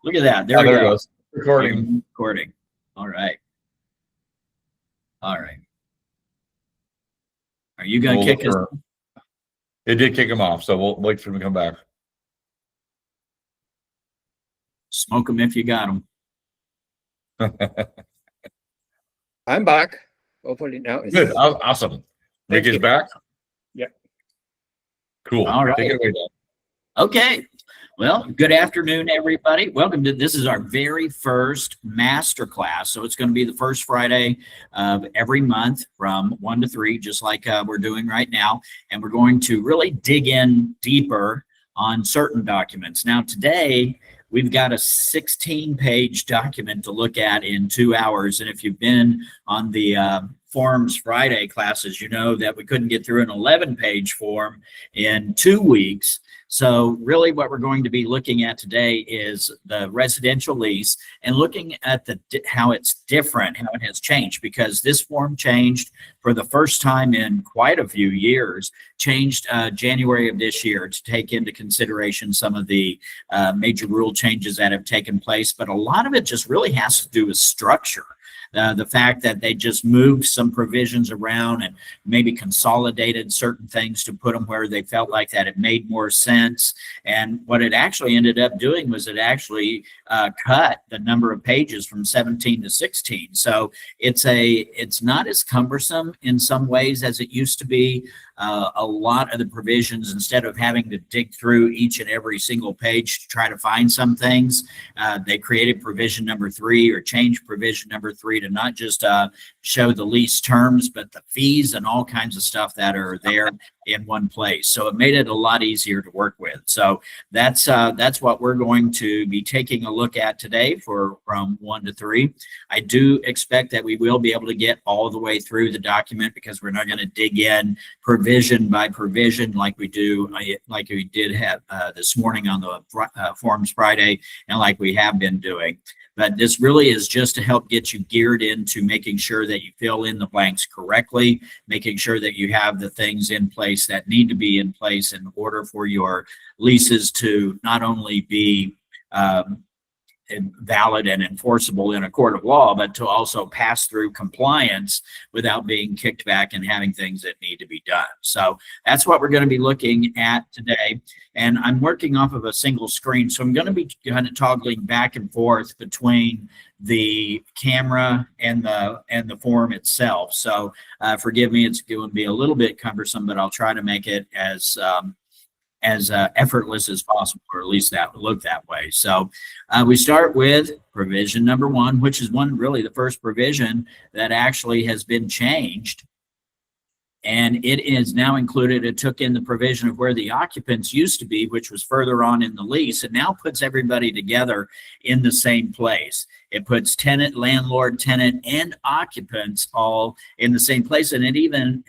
Look at that. There Oh, we there it go. goes. Recording. Recording. All right. All right. Are you going to kick us? It did kick him off, so we'll wait for him to come back. Smoke them if you got them. I'm back. Hopefully now. Good. Awesome. Nick is back? Yep. Cool. All right. Take it away, Doug. Okay. Well, good afternoon, everybody. Welcome to, this is our very first masterclass. So it's going to be the first Friday of every month from 1 to 3, just like we're doing right now. And we're going to really dig in deeper on certain documents. Now, today, we've got a 16-page document to look at in 2 hours. And if you've been on the Forms Friday classes, you know that we couldn't get through an 11-page form in 2 weeks. So really what we're going to be looking at today is the residential lease and looking at how it's different, how it has changed, because this form changed for the first time in quite a few years, changed January of this year to take into consideration some of the major rule changes that have taken place. But a lot of it just really has to do with structure. The fact that they just moved some provisions around and maybe consolidated certain things to put them where they felt like that it made more sense. And what it actually ended up doing was it actually cut the number of pages from 17 to 16. So it's not as cumbersome in some ways as it used to be. A lot of the provisions, instead of having to dig through each and every single page to try to find some things, they created provision number 3 or changed provision number 3 to not just show the lease terms, but the fees and all kinds of stuff that are there in one place. So it made it a lot easier to work with. So that's what we're going to be taking a look at today from 1 to 3. I do expect that we will be able to get all the way through the document, because we're not going to dig in provision by provision like we did have this morning on the Forms Friday, and like we have been doing. But this really is just to help get you geared into making sure that you fill in the blanks correctly, making sure that you have the things in place that need to be in place in order for your leases to not only be valid and enforceable in a court of law, but to also pass through compliance without being kicked back and having things that need to be done. So that's what we're going to be looking at today. And I'm working off of a single screen, so I'm going to be kind of toggling back and forth between the camera and the form itself. So forgive me, it's going to be a little bit cumbersome, but I'll try to make it as effortless as possible, or at least that would look that way. So we start with provision number 1, which is really the first provision that actually has been changed. And it is now included. It took in the provision of where the occupants used to be, which was further on in the lease. It now puts everybody together in the same place. It puts tenant, landlord, tenant, and occupants all in the same place. And it even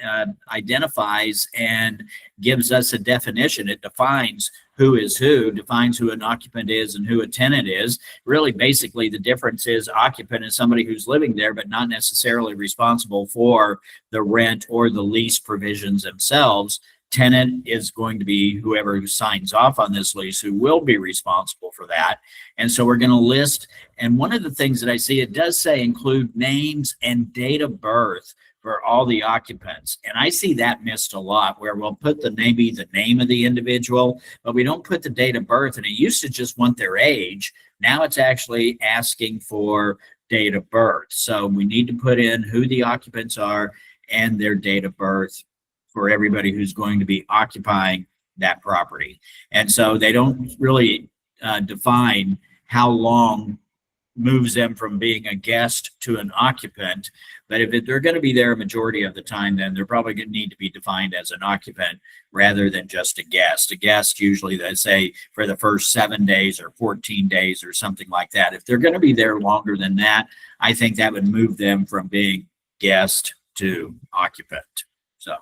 identifies and gives us a definition. It defines who is who, defines who an occupant is and who a tenant is. Really, basically, the difference is occupant is somebody who's living there, but not necessarily responsible for the rent or the lease provisions themselves. Tenant is going to be whoever signs off on this lease, who will be responsible for that. And so we're going to list, and one of the things that I see, it does say include names and date of birth for all the occupants. And I see that missed a lot, where we'll put maybe the name of the individual, but we don't put the date of birth. And it used to just want their age. Now it's actually asking for date of birth. So we need to put in who the occupants are and their date of birth for everybody who's going to be occupying that property. And so they don't really define how long moves them from being a guest to an occupant. But if they're going to be there a majority of the time, then they're probably going to need to be defined as an occupant rather than just a guest. A guest, usually they say for the first 7 days or 14 days or something like that. If they're going to be there longer than that, I think that would move them from being guest to occupant. So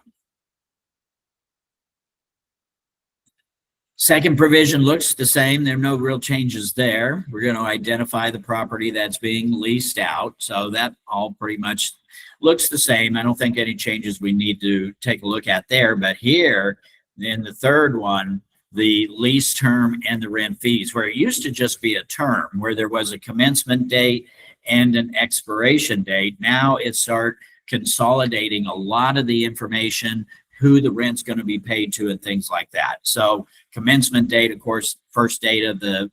second provision looks the same. There are no real changes there. We're going to identify the property that's being leased out. So that all pretty much looks the same. I don't think any changes we need to take a look at there. But here in the third one, the lease term and the rent fees, where it used to just be a term where there was a commencement date and an expiration date. Now it start consolidating a lot of the information, who the rent's going to be paid to and things like that. So commencement date, of course, first date of the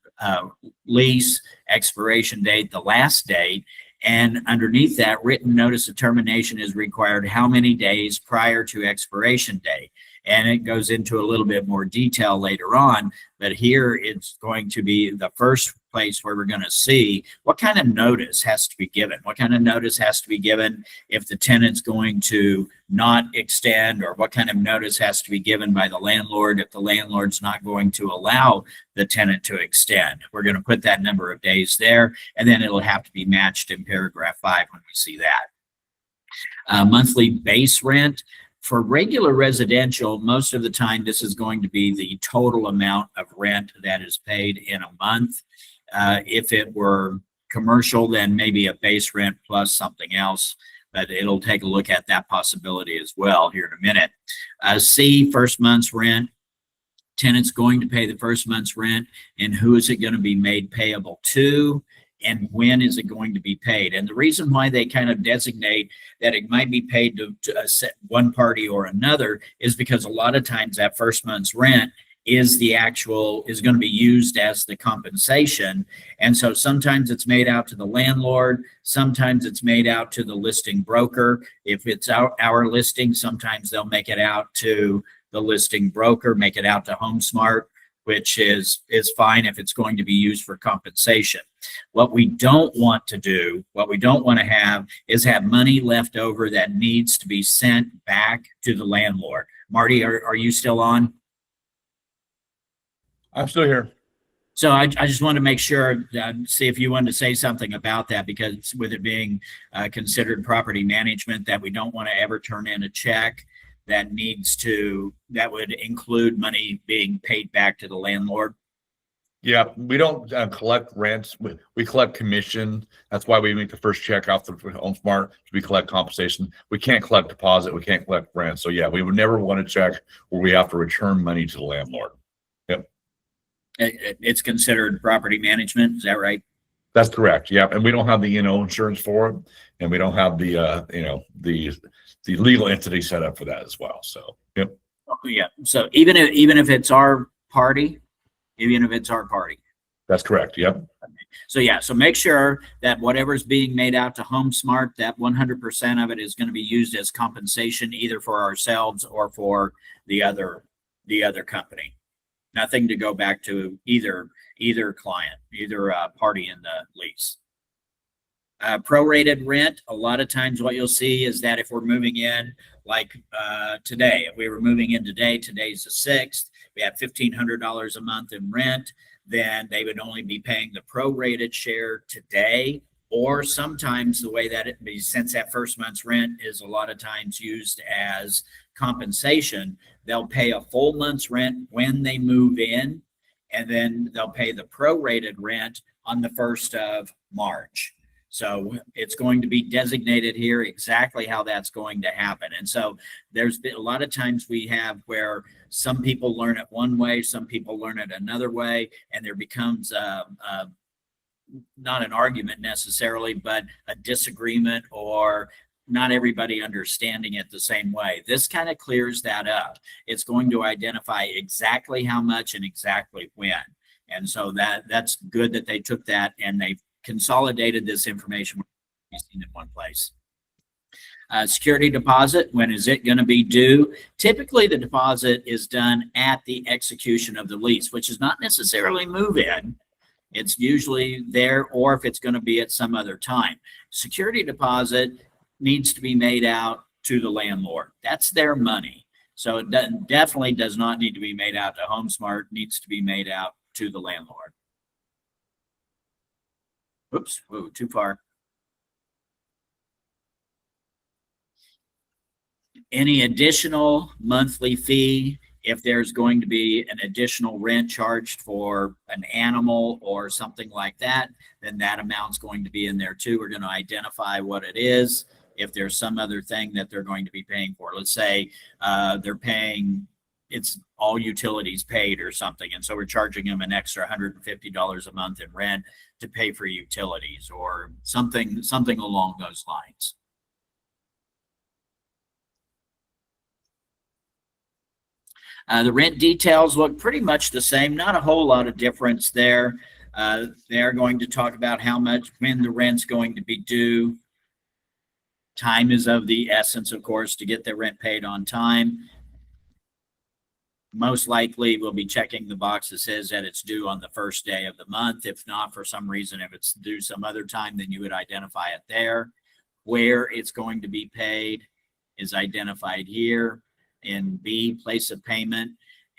lease, expiration date, the last date. And underneath that, written notice of termination is required how many days prior to expiration date. And it goes into a little bit more detail later on, but here it's going to be the first place where we're going to see what kind of notice has to be given. What kind of notice has to be given if the tenant's going to not extend, or what kind of notice has to be given by the landlord if the landlord's not going to allow the tenant to extend. We're going to put that number of days there, and then it'll have to be matched in paragraph 5 when we see that. Monthly base rent. For regular residential, most of the time, this is going to be the total amount of rent that is paid in a month. If it were commercial, then maybe a base rent plus something else, but it'll take a look at that possibility as well here in a minute. C, first month's rent. Tenant's going to pay the first month's rent, and who is it going to be made payable to, and when is it going to be paid? And the reason why they kind of designate that it might be paid to one party or another is because a lot of times that first month's rent is going to be used as the compensation. And so sometimes it's made out to the landlord, sometimes it's made out to the listing broker. If it's our listing, sometimes they'll make it out to the listing broker, make it out to HomeSmart, which is fine if it's going to be used for compensation. What we don't want to have is have money left over that needs to be sent back to the landlord. Marty, are you still on? I'm still here. So I just want to make sure, see if you wanted to say something about that, because with it being considered property management, that we don't want to ever turn in a check that would include money being paid back to the landlord. Yeah, we don't collect rents. We collect commission. That's why we make the first check off the HomeSmart. We collect compensation. We can't collect deposit. We can't collect rent. So yeah, we would never want to check where we have to return money to the landlord. Yep. It's considered property management. Is that right? That's correct. Yeah, and we don't have the insurance for it, and we don't have the the legal entity set up for that as well. So yep. Yeah. So even if it's our party. That's correct. Yep. So yeah, so make sure that whatever's being made out to HomeSmart, that 100% of it is going to be used as compensation, either for ourselves or for the other company. Nothing to go back to either client, either party in the lease. Prorated rent. A lot of times what you'll see is that if we're moving in, like today, if we were moving in today, today's the 6th, we have $1,500 a month in rent, then they would only be paying the prorated share today. Or sometimes the way that since that first month's rent is a lot of times used as compensation, they'll pay a full month's rent when they move in, and then they'll pay the prorated rent on the 1st of March. So it's going to be designated here exactly how that's going to happen. And so there's been a lot of times we have where some people learn it one way, some people learn it another way, and there becomes not an argument necessarily, but a disagreement, or not everybody understanding it the same way. This kind of clears that up. It's going to identify exactly how much and exactly when. And so that's good that they took that and they consolidated this information in one place. Security deposit, when is it going to be due? Typically, the deposit is done at the execution of the lease, which is not necessarily move-in. It's usually there, or if it's going to be at some other time. Security deposit needs to be made out to the landlord. That's their money. So it definitely does not need to be made out to HomeSmart. It needs to be made out to the landlord. Oops, whoa, too far. Any additional monthly fee, if there's going to be an additional rent charged for an animal or something like that, then that amount's going to be in there too. We're going to identify what it is. If there's some other thing that they're going to be paying for, let's say they're paying it's all utilities paid or something. And so we're charging them an extra $150 a month in rent to pay for utilities or something along those lines. The rent details look pretty much the same, not a whole lot of difference there. They're going to talk about when the rent's going to be due. Time is of the essence, of course, to get the rent paid on time. Most likely we'll be checking the box that says that it's due on the first day of the month. If not, for some reason, if it's due some other time, then you would identify it there. Where it's going to be paid is identified here in B, place of payment.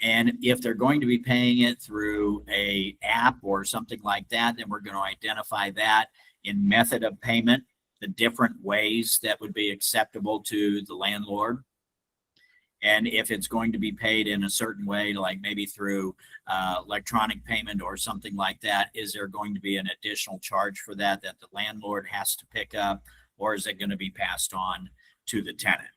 And if they're going to be paying it through a app or something like that, then we're going to identify that in method of payment, the different ways that would be acceptable to the landlord. And if it's going to be paid in a certain way, like maybe through electronic payment or something like that, is there going to be an additional charge for that the landlord has to pick up, or is it going to be passed on to the tenant?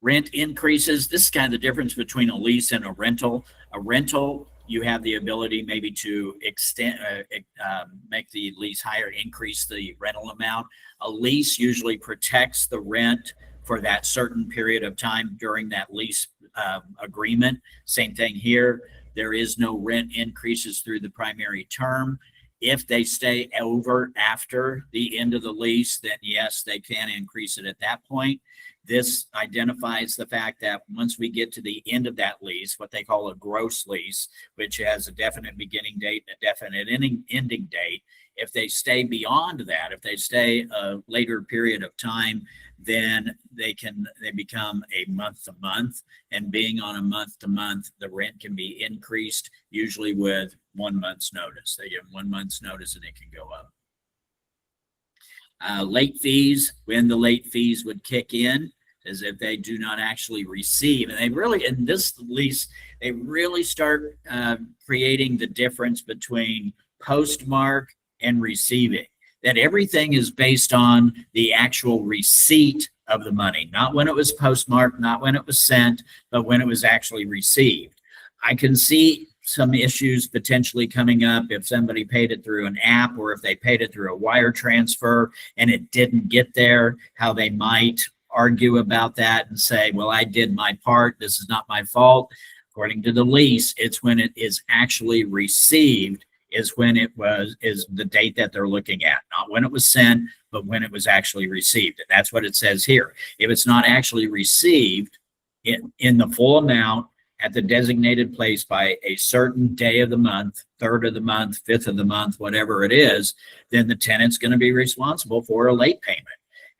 Rent increases. This is kind of the difference between a lease and a rental. A rental, you have the ability maybe to extend, make the lease higher, increase the rental amount. A lease usually protects the rent for that certain period of time during that lease agreement. Same thing here. There is no rent increases through the primary term. If they stay over after the end of the lease, then yes, they can increase it at that point. This identifies the fact that once we get to the end of that lease, what they call a gross lease, which has a definite beginning date and a definite ending date, if they stay beyond that, if they stay a later period of time, then they become a month to month. And being on a month to month, the rent can be increased, usually with 1 month's notice. They give 1 month's notice and it can go up. Late fees, when the late fees would kick in, is if they do not actually receive. And they really, in this lease, they really start creating the difference between postmark and receiving. That everything is based on the actual receipt of the money, not when it was postmarked, not when it was sent, but when it was actually received. I can see some issues potentially coming up if somebody paid it through an app or if they paid it through a wire transfer and it didn't get there, how they might argue about that and say, well, I did my part. This is not my fault. According to the lease, it's when it is actually received is the date that they're looking at, not when it was sent, but when it was actually received. And that's what it says here. If it's not actually received in the full amount at the designated place by a certain day of the month, 3rd of the month, 5th of the month, whatever it is, then the tenant's going to be responsible for a late payment.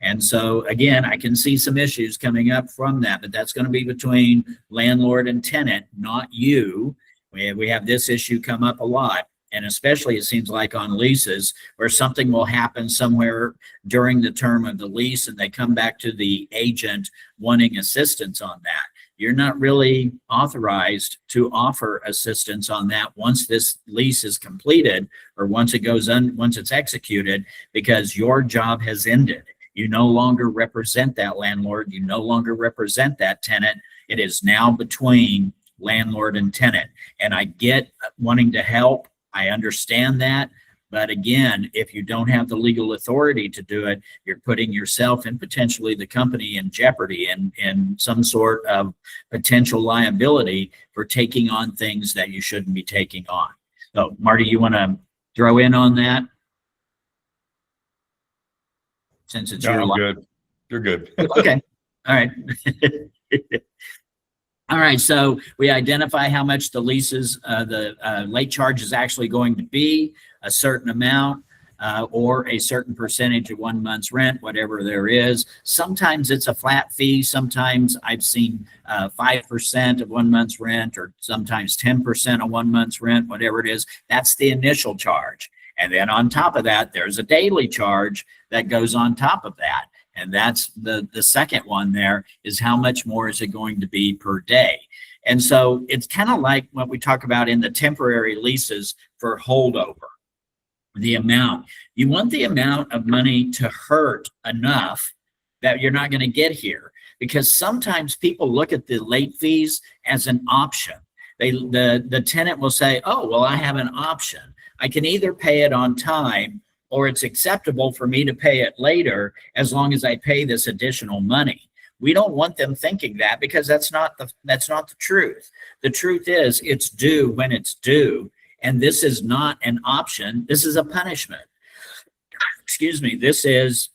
And so again, I can see some issues coming up from that, but that's going to be between landlord and tenant, not you. We have this issue come up a lot. And especially it seems like on leases where something will happen somewhere during the term of the lease and they come back to the agent wanting assistance on that. You're not really authorized to offer assistance on that once this lease is completed or once it's executed, because your job has ended. You no longer represent that landlord. You no longer represent that tenant. It is now between landlord and tenant. And I get wanting to help. I understand that. But again, if you don't have the legal authority to do it, you're putting yourself and potentially the company in jeopardy and some sort of potential liability for taking on things that you shouldn't be taking on. So Marty, you want to throw in on that? Since it's your life. Good. You're good. Okay. All right. All right. So we identify how much the leases, the late charge is actually going to be, a certain amount, or a certain percentage of 1 month's rent, whatever there is. Sometimes it's a flat fee. Sometimes I've seen 5% of 1 month's rent, or sometimes 10% of 1 month's rent, whatever it is. That's the initial charge. And then on top of that, there's a daily charge that goes on top of that. And that's the second one there is how much more is it going to be per day. And so it's kind of like what we talk about in the temporary leases for holdover. The amount, you want the amount of money to hurt enough that you're not going to get here, because sometimes people look at the late fees as an option. The tenant will say, oh, well, I have an option. I can either pay it on time, or it's acceptable for me to pay it later as long as I pay this additional money. We don't want them thinking that, because that's not the truth. The truth is it's due when it's due. And this is not an option. This is a punishment. Excuse me. This is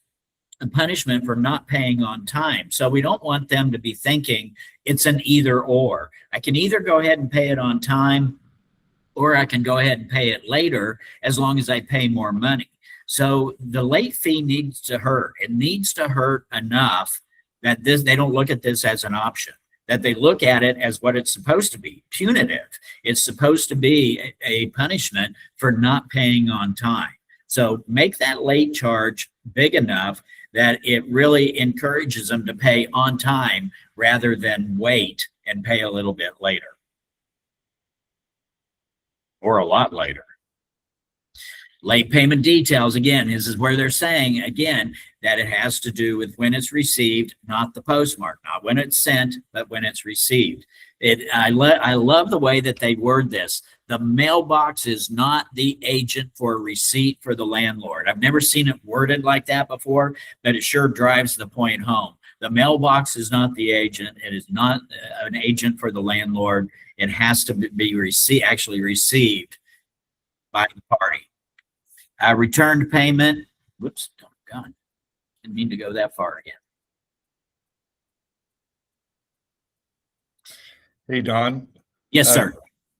a punishment for not paying on time. So we don't want them to be thinking it's an either or. I can either go ahead and pay it on time, or I can go ahead and pay it later as long as I pay more money. So the late fee needs to hurt. It needs to hurt enough that they don't look at this as an option, that they look at it as what it's supposed to be, punitive. It's supposed to be a punishment for not paying on time. So make that late charge big enough that it really encourages them to pay on time rather than wait and pay a little bit later. Or a lot later. Late payment details, again, this is where they're saying, again, that it has to do with when it's received, not the postmark, not when it's sent, but when it's received. I love the way that they word this. The mailbox is not the agent for receipt for the landlord. I've never seen it worded like that before, but it sure drives the point home. The mailbox is not the agent. It is not an agent for the landlord. It has to be actually received by the party. Returned payment. Whoops, God, didn't mean to go that far again. Hey, Don. Yes, sir.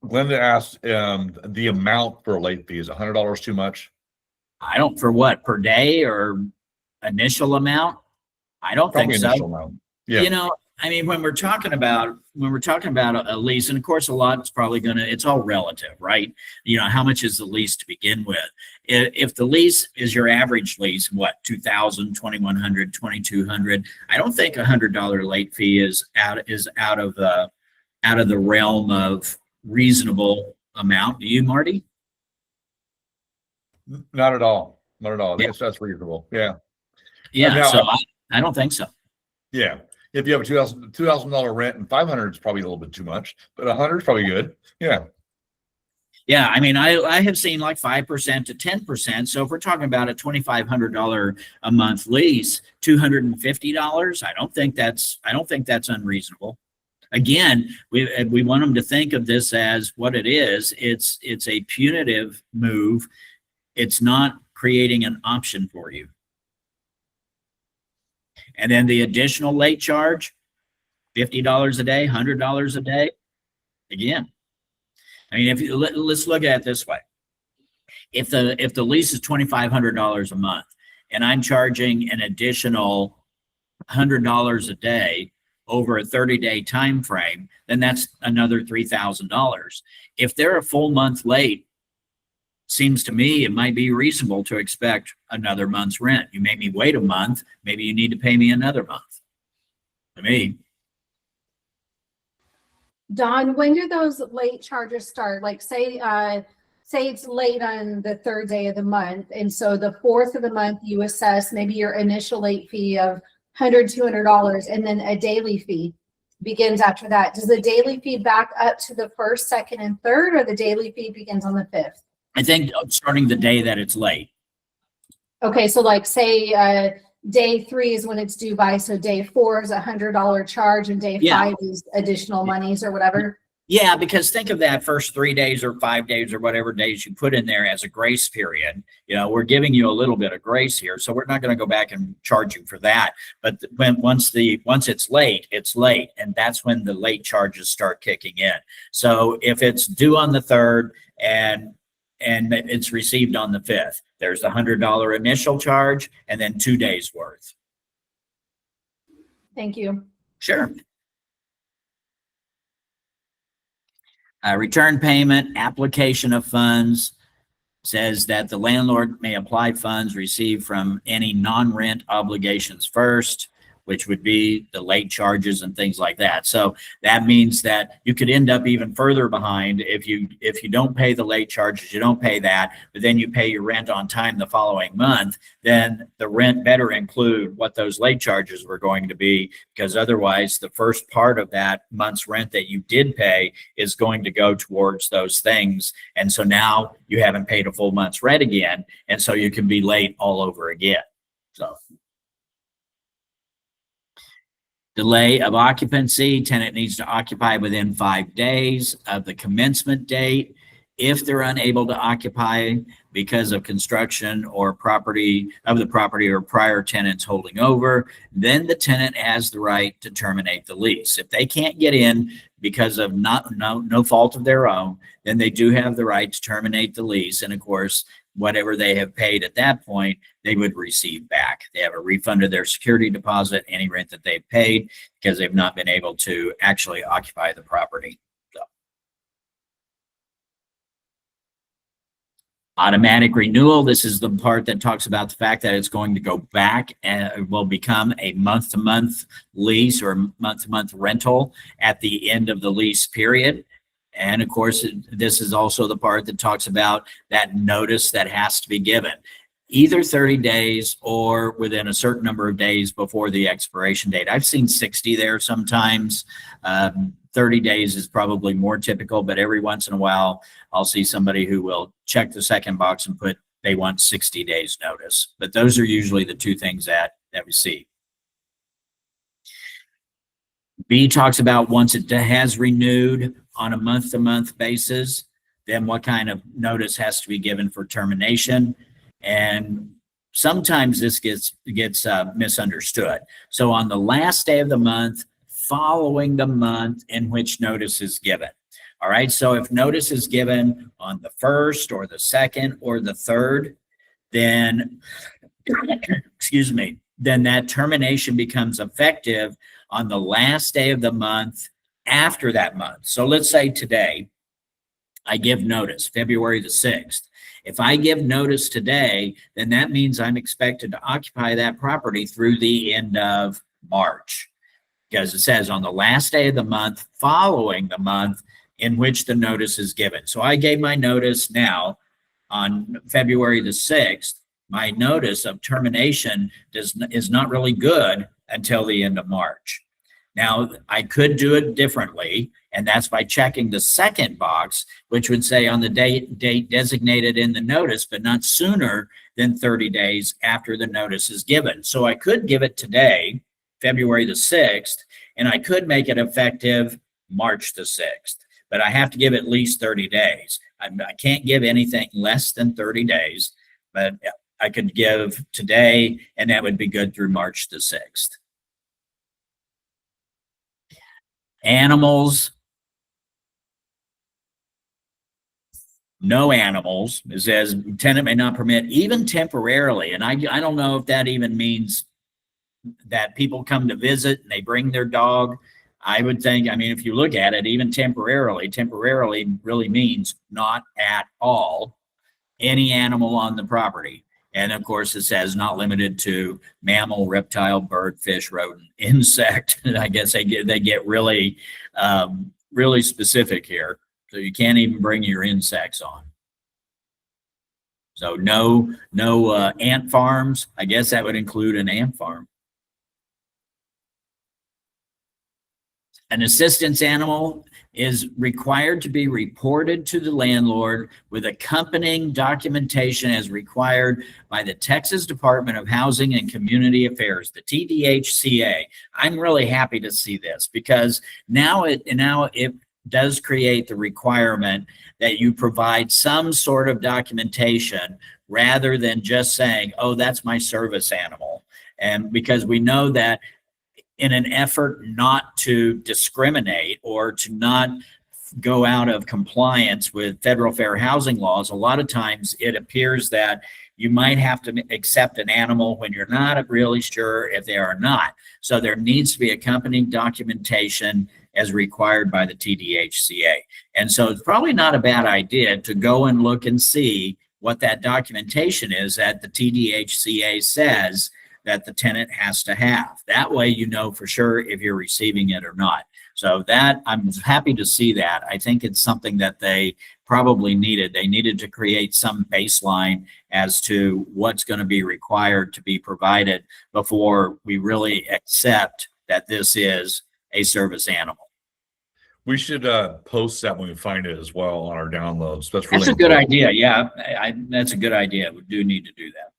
Glenda asked, the amount for a late fee, is $100 too much? I don't, for what, per day or initial amount? I don't Probably think so. initial amount. Yeah. You know, I mean, when we're talking about a lease, and of course, a lot is probably it's all relative, right? You know, how much is the lease to begin with? If the lease is your average lease, what, $2,000, $2,100, $2,200, I don't think $100 late fee is out of the realm of reasonable amount. Do you, Marty? Not at all. Not at all. I Yeah. think that's reasonable. Yeah. Yeah. Now, So I don't think so. Yeah. If you have a $2,000 rent and 500 is probably a little bit too much, but 100 is probably good. Yeah. Yeah, I mean, I have seen like 5% to 10%. So if we're talking about a $2,500 a month lease, $250, I don't think that's unreasonable. Again, we want them to think of this as what it is. It's a punitive move. It's not creating an option for you. And then the additional late charge, $50 a day, $100 a day. Again, I mean, let's look at it this way. If the lease is $2,500 a month and I'm charging an additional $100 a day over a 30-day time frame, then that's another $3,000. If they're a full month late, seems to me it might be reasonable to expect another month's rent. You made me wait a month, maybe you need to pay me another month. To me. Don, when do those late charges start? Like say it's late on the third day of the month, and so the fourth of the month you assess maybe your initial late fee of $100, $200, and then a daily fee begins after that. Does the daily fee back up to the first, second, and third, or the daily fee begins on the fifth? I think starting the day that it's late. Okay, so like say day 3 is when it's due by, so day 4 is $100 charge, and day 5 is additional monies or whatever. Yeah, because think of that first 3 days or 5 days or whatever days you put in there as a grace period. You know, we're giving you a little bit of grace here, so we're not going to go back and charge you for that. But once it's late, it's late, and that's when the late charges start kicking in. So if it's due on the 3rd and it's received on the 5th, there's the $100 initial charge and then 2 days worth. Thank you. Sure. Return payment, application of funds says that the landlord may apply funds received from any non-rent obligations first. which would be the late charges and things like that. So that means that you could end up even further behind if you don't pay the late charges, you don't pay that, but then you pay your rent on time the following month, then the rent better include what those late charges were going to be, because otherwise the first part of that month's rent that you did pay is going to go towards those things. And so now you haven't paid a full month's rent again. And so you can be late all over again. So delay of occupancy, tenant needs to occupy within 5 days of the commencement date. If they're unable to occupy because of construction or property or prior tenants holding over, then the tenant has the right to terminate the lease. If they can't get in because of no fault of their own, then they do have the right to terminate the lease. And of course, whatever they have paid at that point, they would receive back. They have a refund of their security deposit, any rent that they've paid, because they've not been able to actually occupy the property. So. Automatic renewal. This is the part that talks about the fact that it's going to go back and will become a month-to-month lease or month-to-month rental at the end of the lease period. And of course, this is also the part that talks about that notice that has to be given, either 30 days or within a certain number of days before the expiration date. I've seen 60 there sometimes. 30 days is probably more typical, but every once in a while, I'll see somebody who will check the second box and put they want 60 days notice. But those are usually the two things that we see. B talks about once it has renewed on a month-to-month basis, then what kind of notice has to be given for termination. And sometimes this gets misunderstood. So on the last day of the month, following the month in which notice is given. All right, so if notice is given on the 1st or the 2nd or the 3rd, then, excuse me, then that termination becomes effective on the last day of the month after that month. So let's say today I give notice, February the 6th. If I give notice today, then that means I'm expected to occupy that property through the end of March, because it says on the last day of the month following the month in which the notice is given. So I gave my notice now on February the 6th. My notice of termination is not really good until the end of March. Now, I could do it differently, and that's by checking the second box, which would say on the date designated in the notice, but not sooner than 30 days after the notice is given. So I could give it today, February the 6th, and I could make it effective March the 6th, but I have to give at least 30 days. I can't give anything less than 30 days, but I could give today, and that would be good through March the 6th. Animals. No animals. It says tenant may not permit, even temporarily. And I don't know if that even means that people come to visit and they bring their dog. I would think, I mean, if you look at it, even temporarily really means not at all any animal on the property. And of course, it says not limited to mammal, reptile, bird, fish, rodent, insect. I guess they get really, really specific here. So you can't even bring your insects on. So no ant farms. I guess that would include an ant farm. An assistance animal is required to be reported to the landlord with accompanying documentation as required by the Texas Department of Housing and Community Affairs, the TDHCA. I'm really happy to see this because now it does create the requirement that you provide some sort of documentation rather than just saying, oh, that's my service animal. And because we know that in an effort not to discriminate or to not go out of compliance with federal fair housing laws, a lot of times it appears that you might have to accept an animal when you're not really sure if they are not. So there needs to be accompanying documentation as required by the TDHCA. And so it's probably not a bad idea to go and look and see what that documentation is that the TDHCA says that the tenant has to have. That way, you know for sure if you're receiving it or not. So that I'm happy to see that. I think it's something that they probably needed. They needed to create some baseline as to what's going to be required to be provided before we really accept that this is a service animal. We should post that when we find it as well on our downloads. That's really That's a good important. idea. Yeah, that's a good idea. We do need to do that.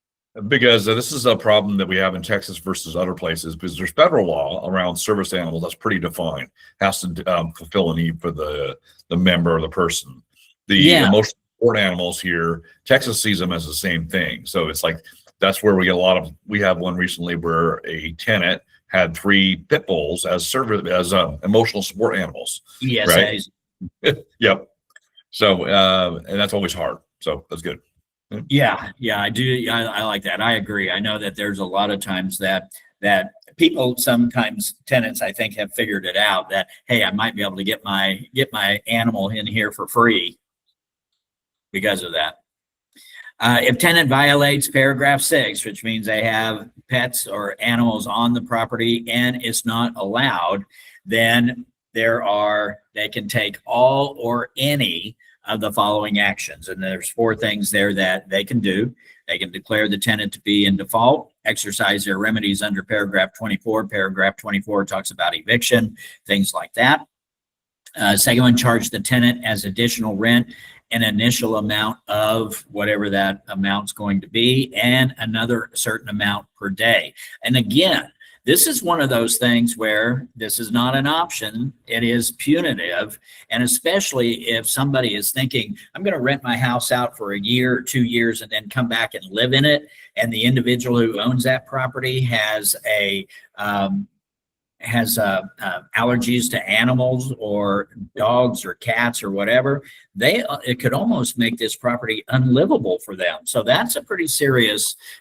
Because this is a problem that we have in Texas versus other places, because there's federal law around service animals that's pretty defined, has to fulfill a need for the member or the person. The emotional support animals here, Texas sees them as the same thing. So it's like, that's where we get a lot of, we have one recently where a tenant had 3 pit bulls as emotional support animals. Yes. Right? Yep. So, and that's always hard. So that's good. Yeah, I do. I like that. I agree. I know that there's a lot of times that people, sometimes tenants, I think, have figured it out that, hey, I might be able to get my animal in here for free because of that. If tenant violates paragraph 6, which means they have pets or animals on the property and it's not allowed, then they can take all or any of the following actions. And there's 4 things there that they can do. They can declare the tenant to be in default, exercise their remedies under paragraph 24. Paragraph 24 talks about eviction, things like that. Second one, charge the tenant as additional rent an initial amount of whatever that amount's going to be and another certain amount per day. And again, this is one of those things where this is not an option. It is punitive. And especially if somebody is thinking, I'm going to rent my house out for a year or 2 years and then come back and live in it. And the individual who owns that property has allergies to animals or dogs or cats or whatever, it could almost make this property unlivable for them. So that's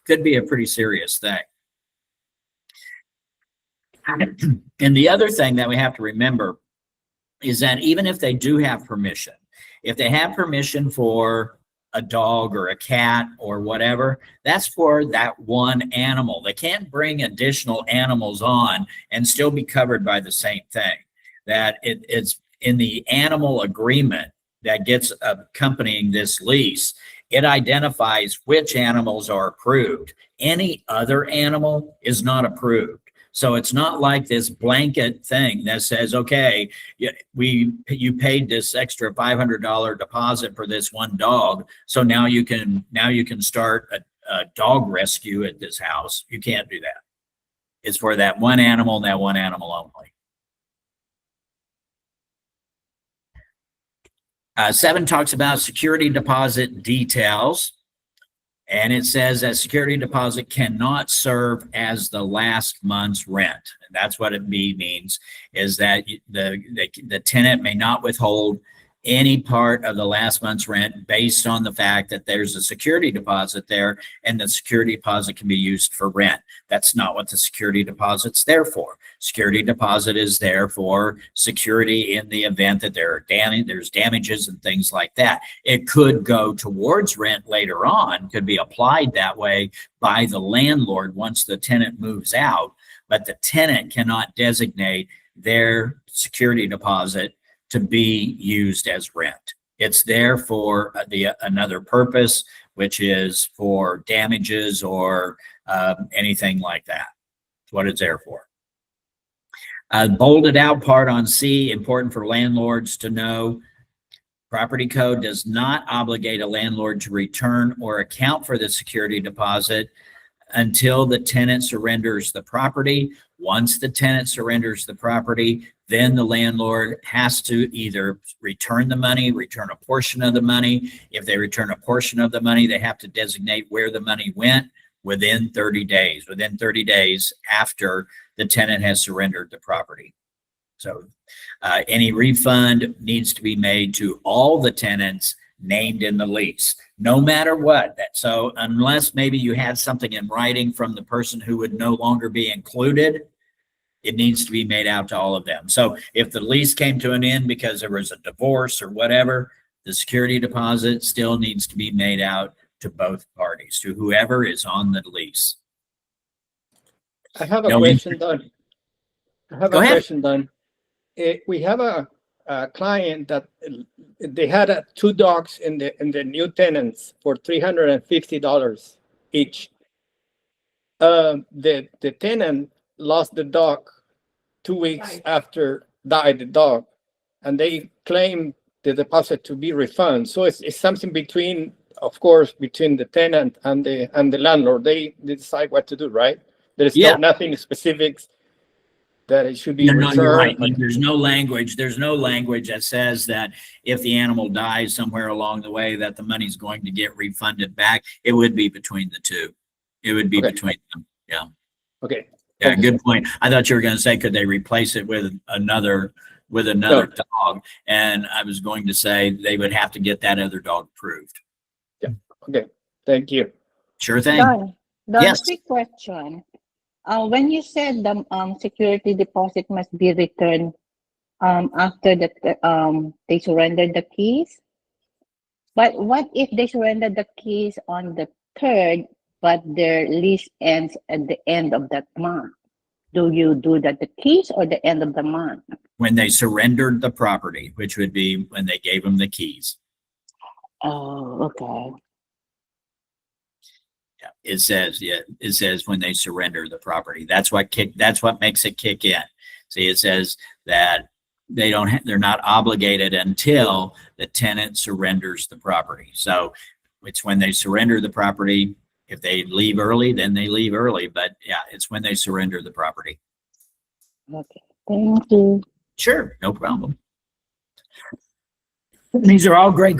could be a pretty serious thing. And the other thing that we have to remember is that even if they do have permission, if they have permission for a dog or a cat or whatever, that's for that one animal. They can't bring additional animals on and still be covered by the same thing. That it's in the animal agreement that gets accompanying this lease. It identifies which animals are approved. Any other animal is not approved. So it's not like this blanket thing that says, okay, you paid this extra $500 deposit for this one dog, so now you can start a dog rescue at this house. You can't do that. It's for that one animal and that one animal only. 7 talks about security deposit details. And it says that security deposit cannot serve as the last month's rent. And that's what it means, is that the tenant may not withhold any part of the last month's rent based on the fact that there's a security deposit there and the security deposit can be used for rent. That's not what the security deposit's there for. Security deposit is there for security in the event that there's damages and things like that. It could go towards rent later on, could be applied that way by the landlord once the tenant moves out, but the tenant cannot designate their security deposit to be used as rent. It's there for another purpose, which is for damages or anything like that. That's what it's there for. Bolded out part on C, important for landlords to know. Property code does not obligate a landlord to return or account for the security deposit until the tenant surrenders the property. Once the tenant surrenders the property, then the landlord has to either return the money, return a portion of the money. If they return a portion of the money, they have to designate where the money went within 30 days, after the tenant has surrendered the property. So any refund needs to be made to all the tenants named in the lease, no matter what. So unless maybe you had something in writing from the person who would no longer be included, it needs to be made out to all of them. So if the lease came to an end because there was a divorce or whatever, the security deposit still needs to be made out to both parties, to whoever is on the lease. I have a No, question, Don. I have Go a ahead. question, Don. We have a client that they had two dogs in the new tenants for $350 each. The tenant lost the dog 2 weeks after died the dog, and they claim the deposit to be refunded. So it's something between, of course, between the tenant and the landlord. They decide what to do, right? There's Yeah. nothing specific that it should be No, no, you're right. returned. There's no language that says that if the animal dies somewhere along the way, that the money's going to get refunded back. It would be between the two. It would be Okay. between them. Yeah. Okay. Yeah, Thank you. good point. I thought you were going to say, could they replace it with another dog? And I was going to say they would have to get that other dog approved. Okay. Thank you. Sure thing. Don, Yes. quick question. When you said the security deposit must be returned after they surrender the keys, but what if they surrender the keys on the 3rd, but their lease ends at the end of that month? Do you do that the keys or the end of the month? When they surrendered the property, which would be when they gave them the keys. Oh, okay. Yeah, it says when they surrender the property. That's what makes it kick in. See, it says that they're not obligated until the tenant surrenders the property. So it's when they surrender the property. If they leave early, then they leave early. But yeah, it's when they surrender the property. Okay. Thank you. Sure, no problem. These are all great.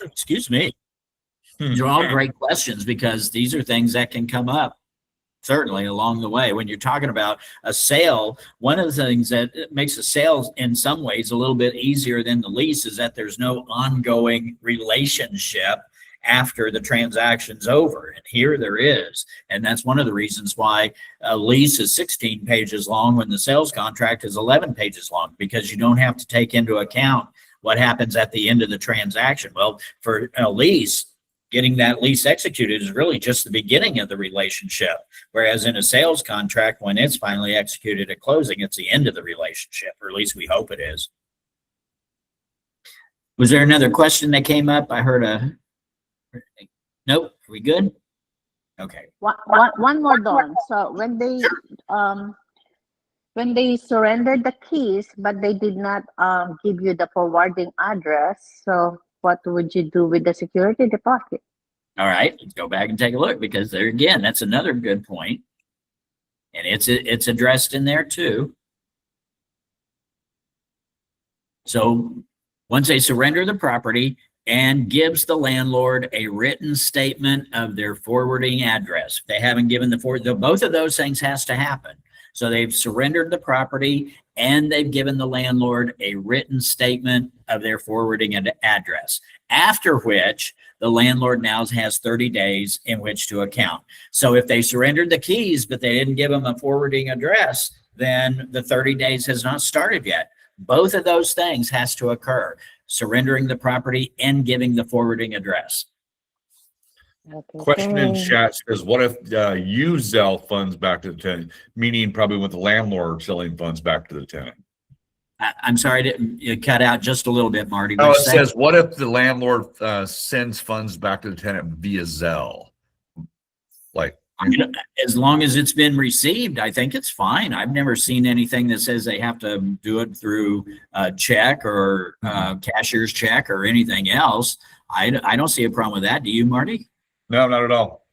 Excuse me. These are all great questions because these are things that can come up certainly along the way. When you're talking about a sale, one of the things that makes a sale in some ways a little bit easier than the lease is that there's no ongoing relationship after the transaction's over. And here there is. And that's one of the reasons why a lease is 16 pages long when the sales contract is 11 pages long, because you don't have to take into account what happens at the end of the transaction. Well, for a lease, getting that lease executed is really just the beginning of the relationship. Whereas in a sales contract, when it's finally executed at closing, it's the end of the relationship, or at least we hope it is. Was there another question that came up? I heard nope. Are we good? Okay. One more, Don. So when they surrendered the keys, but they did not give you the forwarding address, so what would you do with the security deposit? All right, let's go back and take a look, because there again, that's another good point. And it's addressed in there too. So once they surrender the property and gives the landlord a written statement of their forwarding address. If they haven't given both of those things has to happen. So they've surrendered the property and they've given the landlord a written statement of their forwarding address, after which the landlord now has 30 days in which to account. So if they surrendered the keys, but they didn't give them a forwarding address, then the 30 days has not started yet. Both of those things has to occur: surrendering the property and giving the forwarding address. Okay, Question in thanks. chat says, what if you sell funds back to the tenant? Meaning probably with the landlord selling funds back to the tenant. I'm sorry, you cut out just a little bit, Marty. Oh, What'd it you say? says, what if the landlord sends funds back to the tenant via Zelle? Like, I mean, as long as it's been received, I think it's fine. I've never seen anything that says they have to do it through a check or cashier's check or anything else. I don't see a problem with that. Do you, Marty? no, not at all.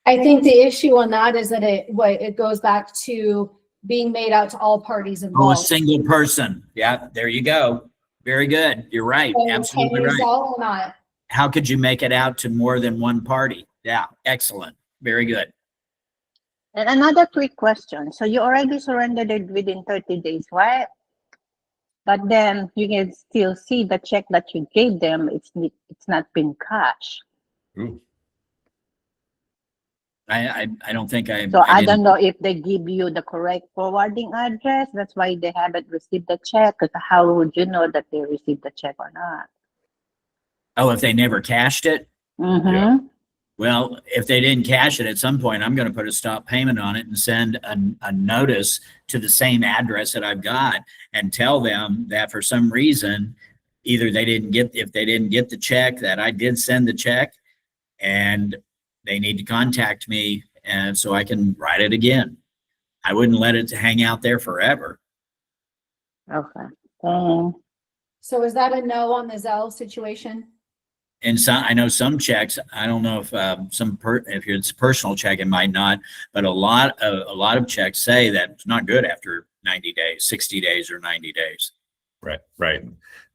I think the issue on that is that it goes back to being made out to all parties Oh, a involved. single person. Yeah, there you go. Very good. You're right. So, Absolutely can you right. sell or not? How could you make it out to more than one party? Yeah, excellent. Very good. And another quick question. So you already surrendered it within 30 days, right? But then you can still see the check that you gave them. It's not been cashed. Ooh. I don't think So I didn't- don't know if they give you the correct forwarding address. That's why they haven't received the check. Because how would you know that they received the check or not? Oh, if they never cashed it? Mm-hmm. Yeah. Well, if they didn't cash it at some point, I'm going to put a stop payment on it and send a notice to the same address that I've got and tell them that for some reason, either if they didn't get the check, that I did send the check, and they need to contact me, and so I can write it again. I wouldn't let it hang out there forever. Okay. So is that a no on the Zelle situation? And some, I know some checks, I don't know if if it's a personal check, it might not, but a lot of checks say that it's not good after 90 days, 60 days, or 90 days. Right.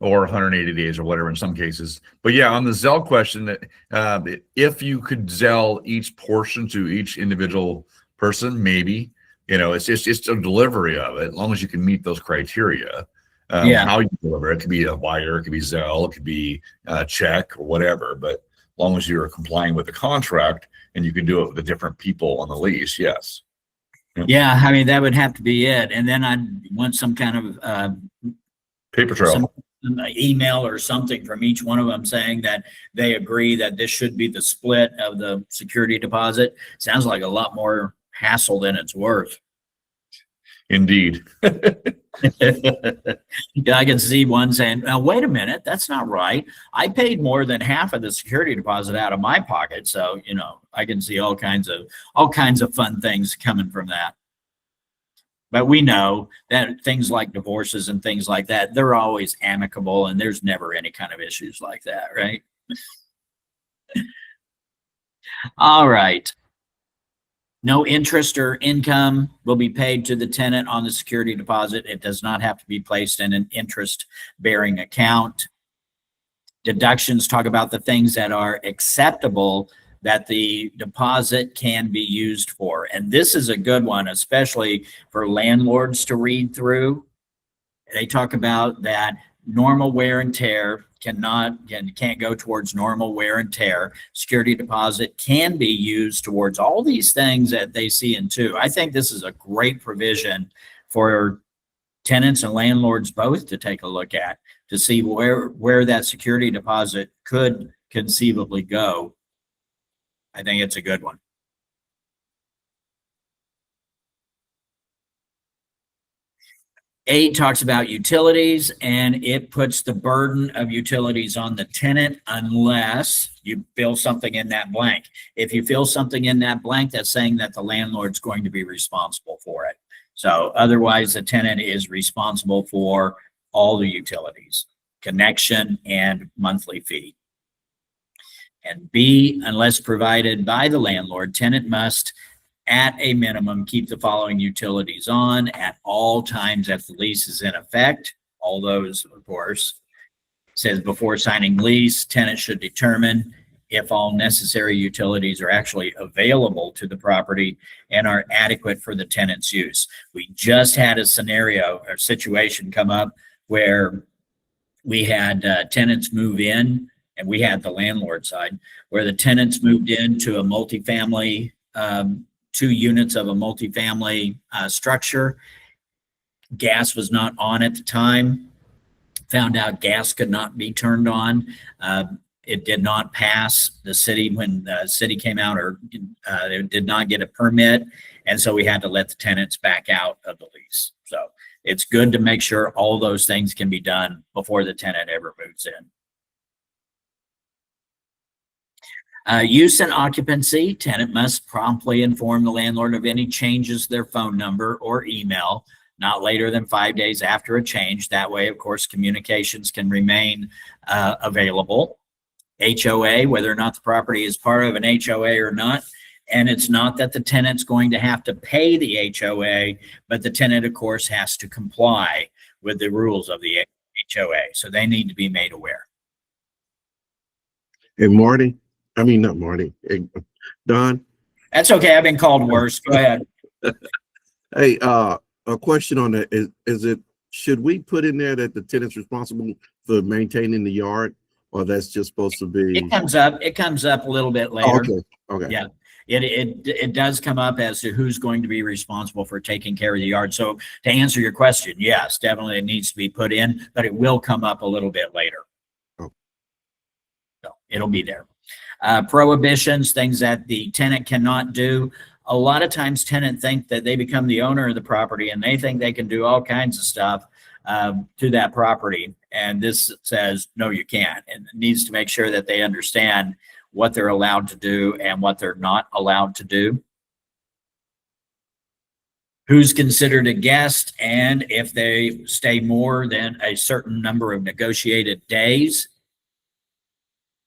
Or 180 days or whatever in some cases. But yeah, on the Zelle question, that if you could Zelle each portion to each individual person, maybe, it's just a delivery of it, as long as you can meet those criteria. Yeah. How you deliver it could be a wire, it could be Zelle, it could be a check or whatever. But as long as you're complying with the contract and you can do it with the different people on the lease, yes. Yeah, I mean, that would have to be it. And then I'd want some kind of Paper trail. some email or something from each one of them saying that they agree that this should be the split of the security deposit. Sounds like a lot more hassle than it's worth. Indeed. Yeah, I can see one saying, "Now wait a minute, that's not right. I paid more than half of the security deposit out of my pocket." So, I can see all kinds of fun things coming from that. But we know that things like divorces and things like that, they're always amicable, and there's never any kind of issues like that, right? All right. No interest or income will be paid to the tenant on the security deposit. It does not have to be placed in an interest-bearing account. Deductions talk about the things that are acceptable that the deposit can be used for. And this is a good one, especially for landlords to read through. They talk about that normal wear and tear can't go towards normal wear and tear. Security deposit can be used towards all these things that they see in 2. I think this is a great provision for tenants and landlords both to take a look at, to see where that security deposit could conceivably go. I think it's a good one. 8 talks about utilities, and it puts the burden of utilities on the tenant unless you fill something in that blank. If you fill something in that blank, that's saying that the landlord's going to be responsible for it. So otherwise, the tenant is responsible for all the utilities, connection and monthly fee. And B, unless provided by the landlord, tenant must, at a minimum, keep the following utilities on at all times that the lease is in effect. All those, of course, says before signing lease, tenant should determine if all necessary utilities are actually available to the property and are adequate for the tenant's use. We just had a scenario or situation come up where we had tenants move in, and we had the landlord side, where the tenants moved into a multifamily 2 units of a multifamily structure. Gas was not on at the time. Found out gas could not be turned on. It did not pass the city when the city came out, or it did not get a permit. And so we had to let the tenants back out of the lease. So it's good to make sure all those things can be done before the tenant ever moves in. Use and occupancy, tenant must promptly inform the landlord of any changes to their phone number or email, not later than 5 days after a change. That way, of course, communications can remain available. HOA, whether or not the property is part of an HOA or not. And it's not that the tenant's going to have to pay the HOA, but the tenant, of course, has to comply with the rules of the HOA. So they need to be made aware. Hey, Marty. I mean, not Marty. Hey, Don. That's okay. I've been called worse. Go ahead. Hey, a question on that. Should we put in there that the tenant's responsible for maintaining the yard, or that's just supposed to be? It comes up a little bit later. Oh, okay. Yeah. It does come up as to who's going to be responsible for taking care of the yard. So to answer your question, yes, definitely it needs to be put in, but it will come up a little bit later. Oh. So it'll be there. Prohibitions, things that the tenant cannot do. A lot of times tenants think that they become the owner of the property and they think they can do all kinds of stuff to that property. And this says, no, you can't. And it needs to make sure that they understand what they're allowed to do and what they're not allowed to do. Who's considered a guest, and if they stay more than a certain number of negotiated days,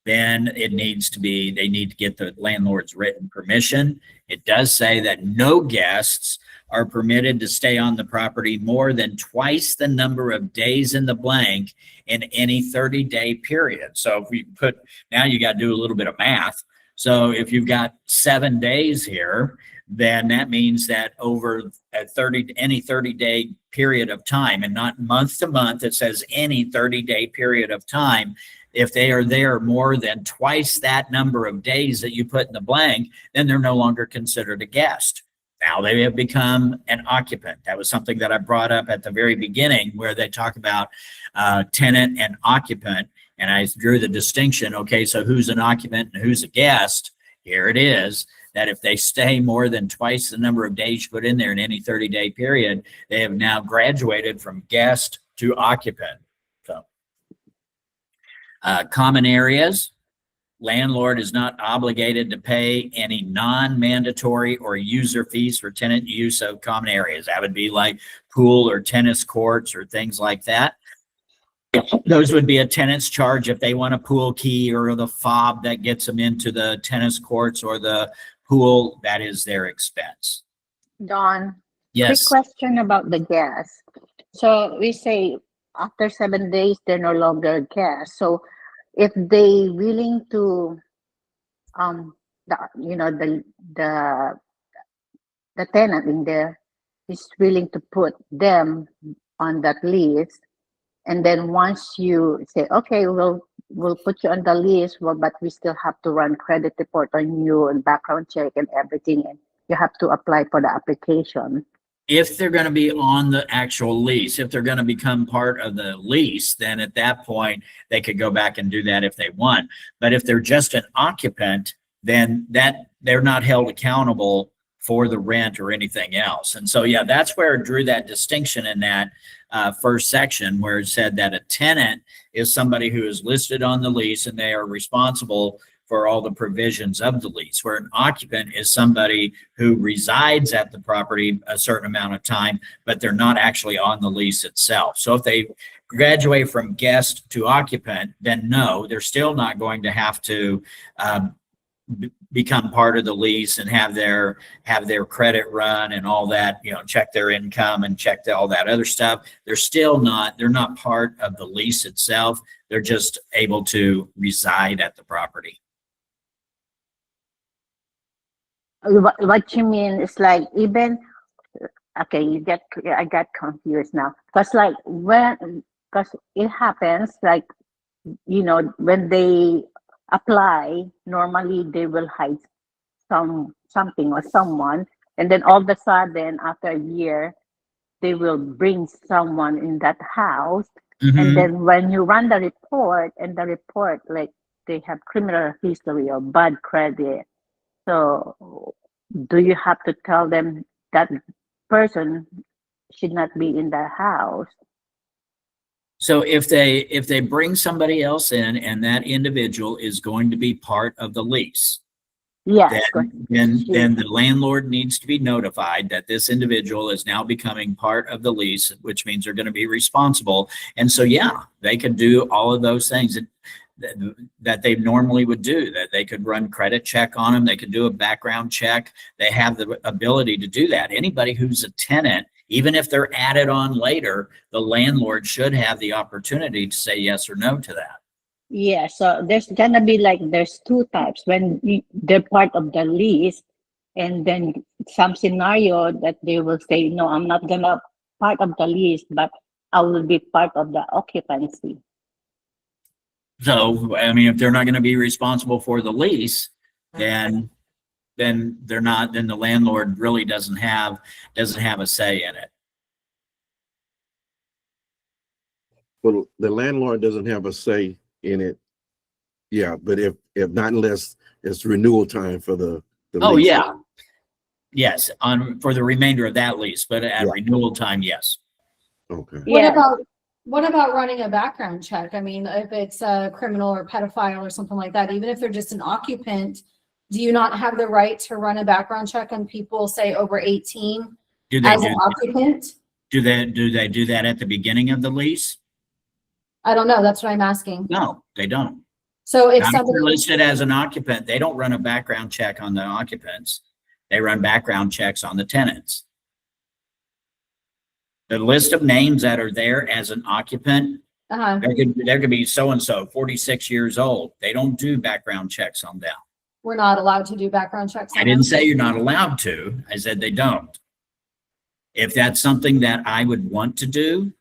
then they need to get the landlord's written permission. It does say that no guests are permitted to stay on the property more than twice the number of days in the blank in any 30-day period. So if we put, now you got to do a little bit of math. So if you've got 7 days here, then that means that over any 30-day period of time, and not month to month, it says any 30-day period of time, if they are there more than twice that number of days that you put in the blank, then they're no longer considered a guest. Now they have become an occupant. That was something that I brought up at the very beginning, where they talk about tenant and occupant. And I drew the distinction. Okay, so who's an occupant and who's a guest? Here it is, that if they stay more than twice the number of days you put in there in any 30-day period, they have now graduated from guest to occupant. So common areas, landlord is not obligated to pay any non-mandatory or user fees for tenant use of common areas. That would be like pool or tennis courts or things like that. Those would be a tenant's charge if they want a pool key or the fob that gets them into the tennis courts or the pool. That is their expense. Don, Yes. quick question about the gas. So we say after 7 days, they're no longer gas. So if they willing to, the tenant in there is willing to put them on that lease, and then once you say, okay, we'll put you on the list, well, but we still have to run credit report on you and background check and everything, and you have to apply for the application. If they're going to be on the actual lease, if they're going to become part of the lease, then at that point, they could go back and do that if they want. But if they're just an occupant, then that they're not held accountable for the rent or anything else. And so, yeah, that's where it drew that distinction in that first section, where it said that a tenant is somebody who is listed on the lease and they are responsible for all the provisions of the lease, where an occupant is somebody who resides at the property a certain amount of time, but they're not actually on the lease itself. So if they graduate from guest to occupant, then no, they're still not going to have to become part of the lease and have their credit run and all that, check their income and check all that other stuff. They're not part of the lease itself. They're just able to reside at the property. What you mean is like, even, okay, I got confused now. Because it happens like, when they apply, normally they will hide something or someone, and then all of a sudden after a year they will bring someone in that house. And then when you run the report, like they have criminal history or bad credit, so do you have to tell them that person should not be in the house? So if they bring somebody else in and that individual is going to be part of the lease, Yes. then the landlord needs to be notified that this individual is now becoming part of the lease, which means they're going to be responsible. And so, yeah, they could do all of those things that they normally would do, that they could run credit check on them. They could do a background check. They have the ability to do that. Anybody who's a tenant, even if they're added on later, the landlord should have the opportunity to say yes or no to that. Yeah, so there's gonna be there's two types when they're part of the lease, and then some scenario that they will say, no, I'm not gonna part of the lease, but I will be part of the occupancy. So, I mean, if they're not going to be responsible for the lease, then they're not, then the landlord really doesn't have a say in it. Well, the landlord doesn't have a say in it. Yeah, but if if not unless it's renewal time for the Oh, lease. yeah. Yes, for the remainder of that lease, but at Yeah. renewal time, yes. Okay. Yeah. What about running a background check? I mean, if it's a criminal or pedophile or something like that, even if they're just an occupant, do you not have the right to run a background check on people, say, over 18 Do they as an occupant? do they do that at the beginning of the lease? I don't know. That's what I'm asking. No, they don't. So if Not if somebody, they're listed as an occupant, they don't run a background check on the occupants. They run background checks on the tenants. The list of names that are there as an occupant, there could be so-and-so, 46 years old. They don't do background checks on them. we're not allowed to do background checks. I on didn't them? say you're not allowed to. I said they don't. If that's something that I would want to do,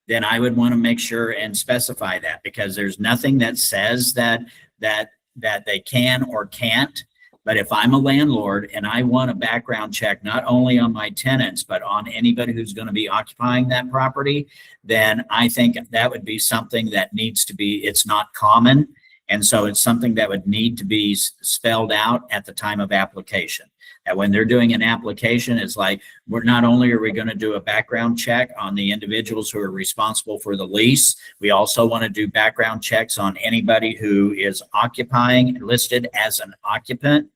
then I would want to make sure and specify that, because there's nothing that says that they can or can't. But if I'm a landlord and I want a background check, not only on my tenants, but on anybody who's going to be occupying that property, then I think that would be something that needs to be, it's not common. And so it's something that would need to be spelled out at the time of application. That when they're doing an application, it's like, we're not only are we going to do a background check on the individuals who are responsible for the lease, we also want to do background checks on anybody who is occupying, listed as an occupant,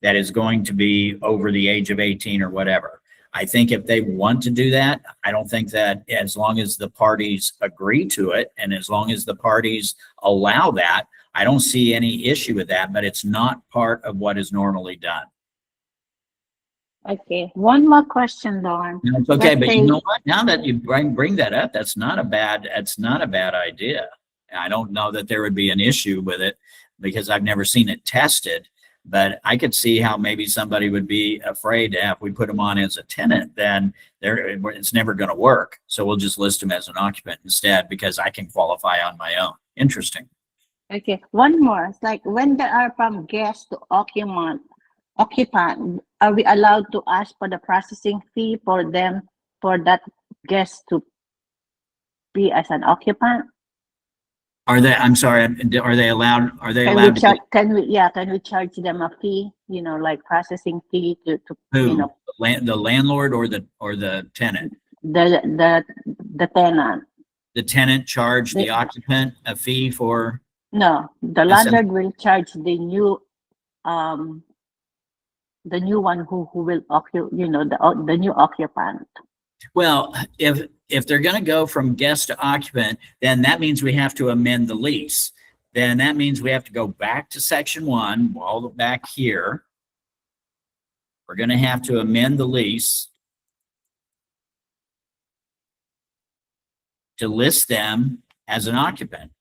that is going to be over the age of 18 or whatever. I think if they want to do that, I don't think that, as long as the parties agree to it and as long as the parties allow that, I don't see any issue with that, but it's not part of what is normally done. Okay. One more question, Dawn. No, it's okay, Let's but say- you know what? Now that you bring that up, that's not a bad idea. I don't know that there would be an issue with it because I've never seen it tested. But I could see how maybe somebody would be afraid that if we put them on as a tenant, then it's never going to work. So we'll just list them as an occupant instead, because I can qualify on my own. Interesting. Okay. One more. It's like when there are from guest to occupant, are we allowed to ask for the processing fee for them, for that guest to be as an occupant? Are they, I'm sorry, are they allowed Can we charge them a fee, like processing fee to who? The landlord or the tenant? the tenant? The tenant charge the occupant a fee for? No, the landlord will charge the new one who will occupy, the new occupant. Well, if they're going to go from guest to occupant, then that means we have to amend the lease. Then that means we have to go back to section 1, all the back here. We're going to have to amend the lease to list them as an occupant.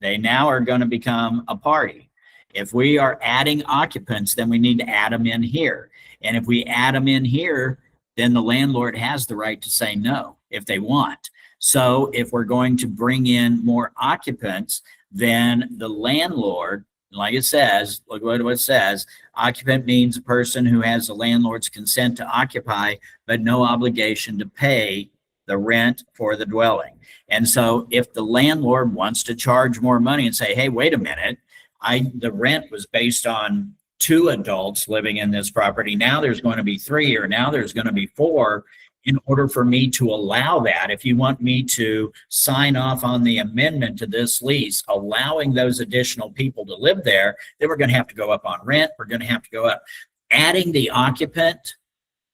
They now are going to become a party. If we are adding occupants, then we need to add them in here. And if we add them in here, then the landlord has the right to say no if they want. So if we're going to bring in more occupants, then the landlord, like it says, look what it says, occupant means a person who has the landlord's consent to occupy, but no obligation to pay the rent for the dwelling. And so if the landlord wants to charge more money and say, hey, wait a minute, the rent was based on 2 adults living in this property. Now there's going to be 3, or now there's going to be 4. In order for me to allow that, if you want me to sign off on the amendment to this lease, allowing those additional people to live there, then we're going to have to go up on rent. We're going to have to go up. Adding the occupant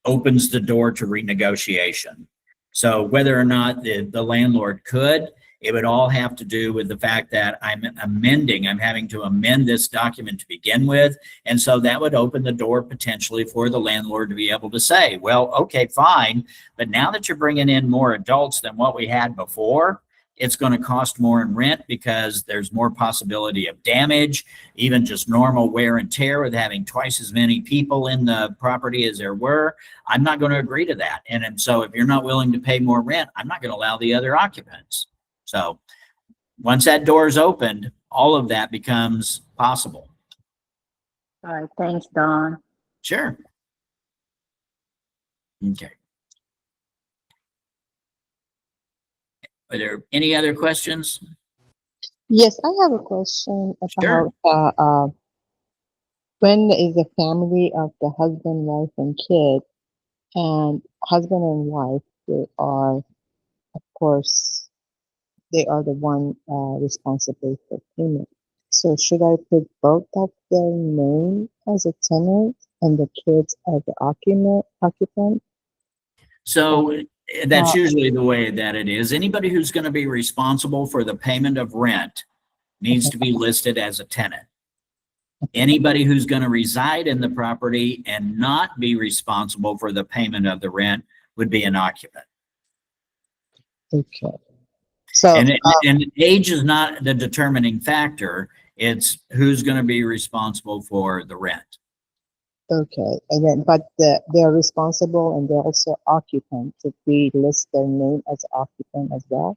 opens the door to renegotiation. So whether or not the landlord could, it would all have to do with the fact that I'm having to amend this document to begin with. And so that would open the door potentially for the landlord to be able to say, well, okay, fine. But now that you're bringing in more adults than what we had before, it's going to cost more in rent because there's more possibility of damage, even just normal wear and tear with having twice as many people in the property as there were. I'm not going to agree to that. And so if you're not willing to pay more rent, I'm not going to allow the other occupants. So once that door is opened, all of that becomes possible. All right, thanks, Dawn. Sure. Okay. Are there any other questions? Yes, I have a question Sure. about when there is a family of the husband, wife, and kid, and husband and wife, they are, of course, they are the one responsible for payment. So should I put both of their name as a tenant and the kids as the occupant? So that's Uh, usually the way that it is. Anybody who's going to be responsible for the payment of rent needs to be listed as a tenant. Anybody who's going to reside in the property and not be responsible for the payment of the rent would be an occupant. okay. So And age is not the determining factor. It's who's going to be responsible for the rent. okay, and then but they're responsible and they're also occupant. Should we list their name as occupant as well?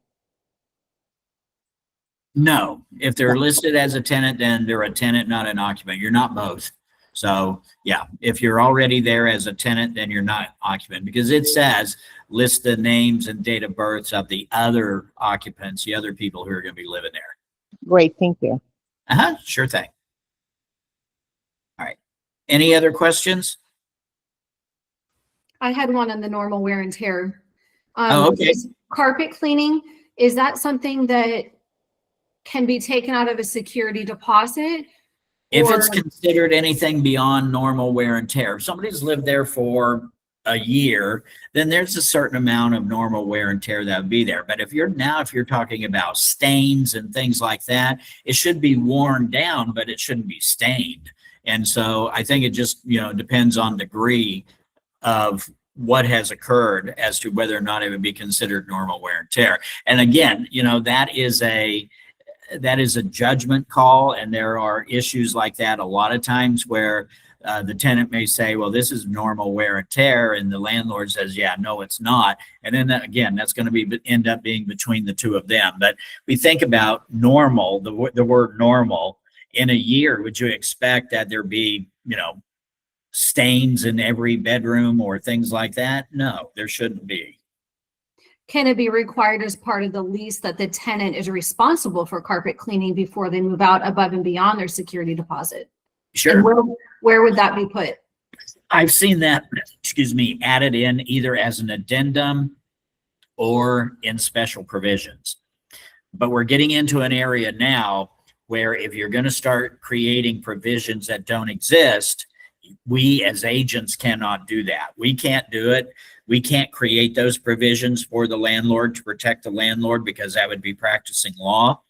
No, if they're listed as a tenant, then they're a tenant, not an occupant. You're not both. So yeah, if you're already there as a tenant, then you're not occupant because it says list the names and date of births of the other occupants, the other people who are going to be living there. Great, thank you. Sure thing. All right. Any other questions? I had one on the normal wear and tear. Okay. Is carpet cleaning, is that something that can be taken out of a security deposit? If it's Or- considered anything beyond normal wear and tear, if somebody's lived there for a year, then there's a certain amount of normal wear and tear that would be there. But if you're talking about stains and things like that, it should be worn down, but it shouldn't be stained. And so I think it just, depends on degree of what has occurred as to whether or not it would be considered normal wear and tear. And again, that is a judgment call, and there are issues like that a lot of times where the tenant may say, well, this is normal wear and tear, and the landlord says, yeah, no, it's not. And then again, that's going to end up being between the two of them. But we think about normal, the word normal. In a year, would you expect that there be stains in every bedroom or things like that? No, there shouldn't be. Can it be required as part of the lease that the tenant is responsible for carpet cleaning before they move out above and beyond their security deposit? Sure. And where would that be put? I've seen that, added in either as an addendum or in special provisions. But we're getting into an area now where if you're going to start creating provisions that don't exist, we as agents cannot do that. We can't do it. We can't create those provisions for the landlord to protect the landlord because that would be practicing law.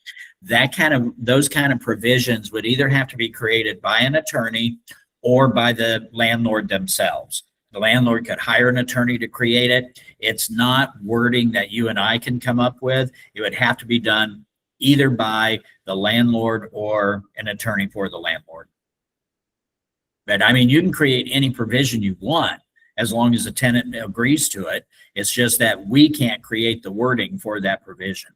Those kind of provisions would either have to be created by an attorney or by the landlord themselves. The landlord could hire an attorney to create it. It's not wording that you and I can come up with. It would have to be done either by the landlord or an attorney for the landlord. But you can create any provision you want as long as the tenant agrees to it. It's just that we can't create the wording for that provision.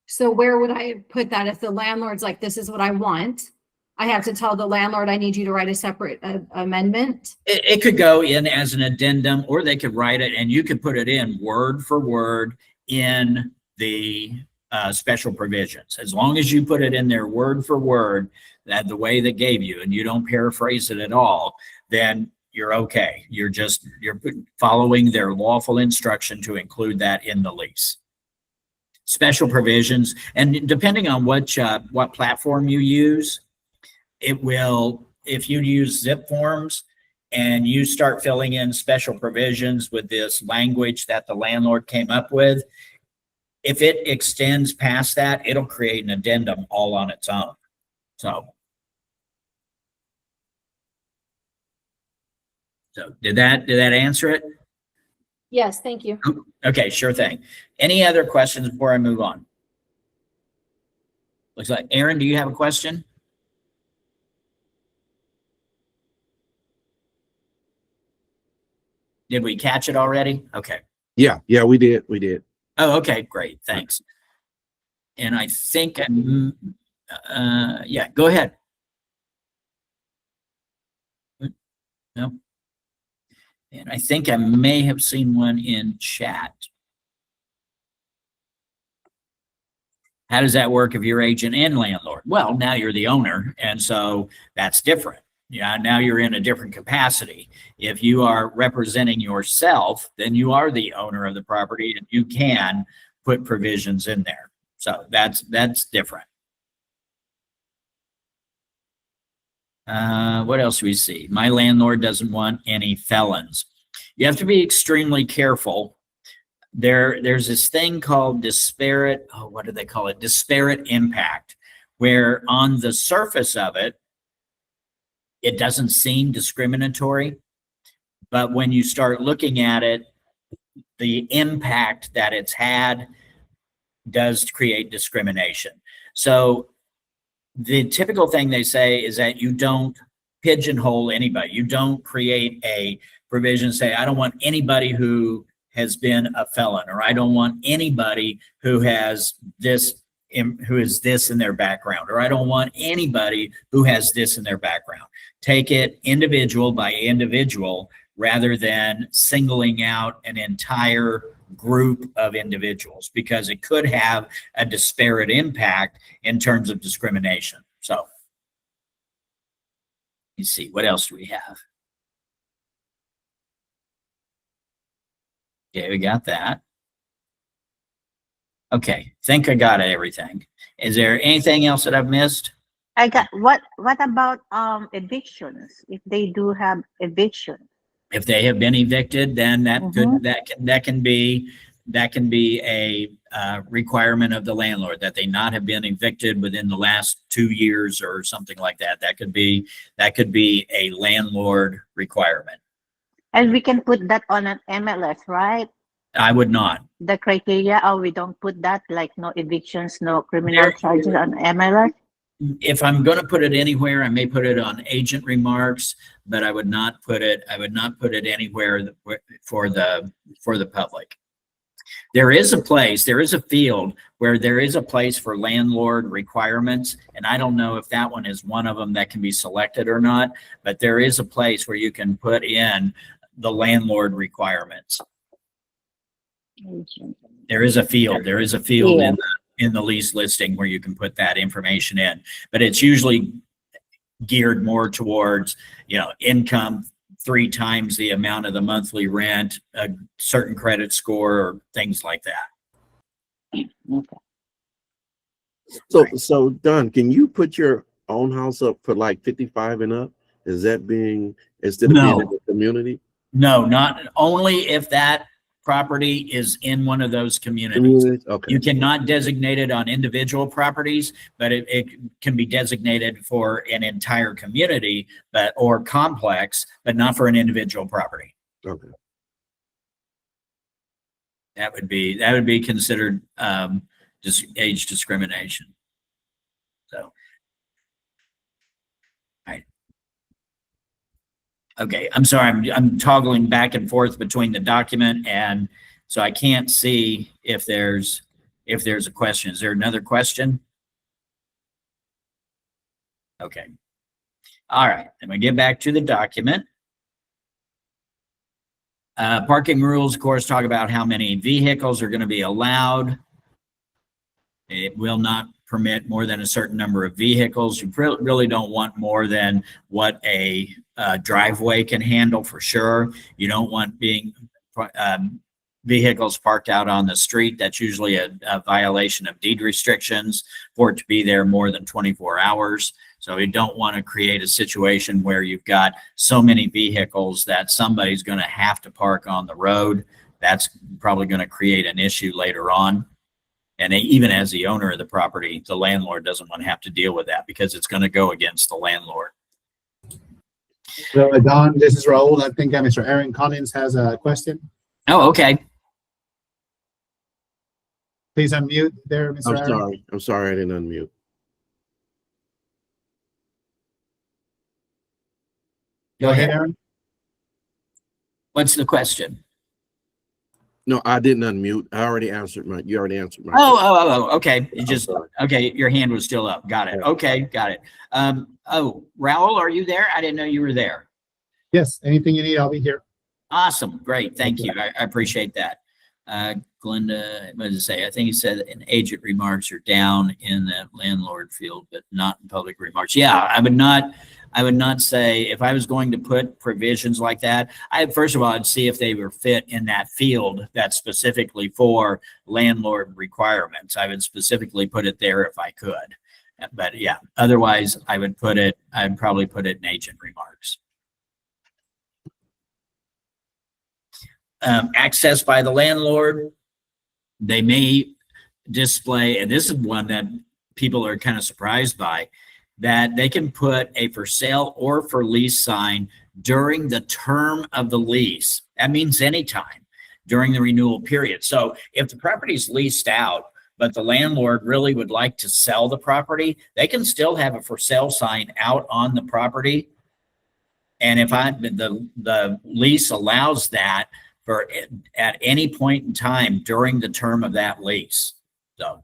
So where would I put that if the landlord's like, this is what I want? I have to tell the landlord, I need you to write a separate amendment. It could go in as an addendum, or they could write it and you could put it in word for word in the special provisions. As long as you put it in there word for word, that the way they gave you, and you don't paraphrase it at all, then you're okay. You're following their lawful instruction to include that in the lease. Special provisions, and depending on what platform you use, it will, if you use zip forms and you start filling in special provisions with this language that the landlord came up with, if it extends past that, it'll create an addendum all on its own. So did that answer it? Yes, thank you. Okay, sure thing. Any other questions before I move on? Looks like, Aaron, do you have a question? Did we catch it already? Okay. Yeah, we did. Oh, okay, great, thanks. And I think yeah, go ahead. No. And I think I may have seen one in chat. How does that work if you're agent and landlord? Well, now you're the owner, and so that's different. Yeah, now you're in a different capacity. If you are representing yourself, then you are the owner of the property and you can put provisions in there. So that's different. What else do we see? My landlord doesn't want any felons. You have to be extremely careful. There's this thing called disparate, what do they call it? Disparate impact, where on the surface of it, it doesn't seem discriminatory, but when you start looking at it, the impact that it's had does create discrimination. So the typical thing they say is that you don't pigeonhole anybody. You don't create a provision, say, I don't want anybody who has been a felon, or I don't want anybody who has this, who is this in their background, or I don't want anybody who has this in their background. Take it individual by individual rather than singling out an entire group of individuals, because it could have a disparate impact in terms of discrimination. So you see, what else do we have? Okay, we got that. Okay, think I got everything. Is there anything else that I've missed? I got what about evictions? If they do have eviction, If they have been evicted, then that Mhm. can be a requirement of the landlord, that they not have been evicted within the last 2 years or something like that. That could be a landlord requirement. and we can put that on an MLS, right? I would not. The criteria, or we don't put that, like no evictions, no criminal There- charges on MLS. If I'm going to put it anywhere, I may put it on agent remarks, but I would not put it anywhere for the public. There is a field where there is a place for landlord requirements, and I don't know if that one is one of them that can be selected or not, but there is a place where you can put in the landlord requirements. There is a field Yeah. in the lease listing where you can put that information in, but it's usually geared more towards, income 3 times the amount of the monthly rent, a certain credit score, or things like that. Okay. So Don, can you put your own house up for like 55 and up? Is that being, instead of being No. in the community? No, not only if that property is in one of those communities. Okay. You cannot designate it on individual properties, but it can be designated for an entire community, or complex, but not for an individual property. Okay. That would be considered age discrimination. So, right. Okay, I'm sorry, I'm toggling back and forth between the document, and so I can't see if there's a question. Is there another question? Okay. All right, then we get back to the document. Parking rules, of course, talk about how many vehicles are going to be allowed. It will not permit more than a certain number of vehicles. You really don't want more than what a driveway can handle, for sure. You don't want vehicles parked out on the street. That's usually a violation of deed restrictions for it to be there more than 24 hours. So you don't want to create a situation where you've got so many vehicles that somebody's going to have to park on the road. That's probably going to create an issue later on. And even as the owner of the property, the landlord doesn't want to have to deal with that, because it's going to go against the landlord. So, Don, this is Raul. I think Mr. Aaron Collins has a question. Oh, okay. Please unmute there, Mr. Aaron. I'm sorry, I didn't unmute. Go ahead, Aaron. What's the question? No, I didn't unmute. You already answered my. Okay. Okay. Your hand was still up. Got it. Okay. Got it. Raul, are you there? I didn't know you were there. Yes, anything you need, I'll be here. Awesome. Great. Thank you. I appreciate that. Glenda, what did it say? I think he said in agent remarks are down in the landlord field, but not in public remarks. Yeah, I would not say if I was going to put provisions like that, first of all, I'd see if they were fit in that field that's specifically for landlord requirements. I would specifically put it there if I could. But yeah, otherwise I'd probably put it in agent remarks. Access by the landlord, they may display, and this is one that people are kind of surprised by, that they can put a for sale or for lease sign during the term of the lease. That means anytime during the renewal period. So if the property is leased out, but the landlord really would like to sell the property, they can still have a for sale sign out on the property. And if the lease allows that for at any point in time during the term of that lease. So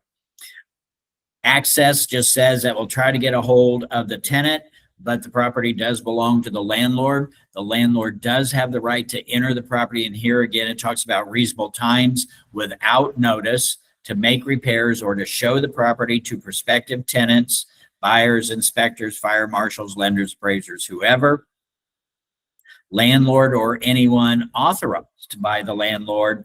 access just says that we'll try to get a hold of the tenant, but the property does belong to the landlord. The landlord does have the right to enter the property. And here again, it talks about reasonable times without notice to make repairs or to show the property to prospective tenants, buyers, inspectors, fire marshals, lenders, appraisers, whoever. Landlord or anyone authorized by the landlord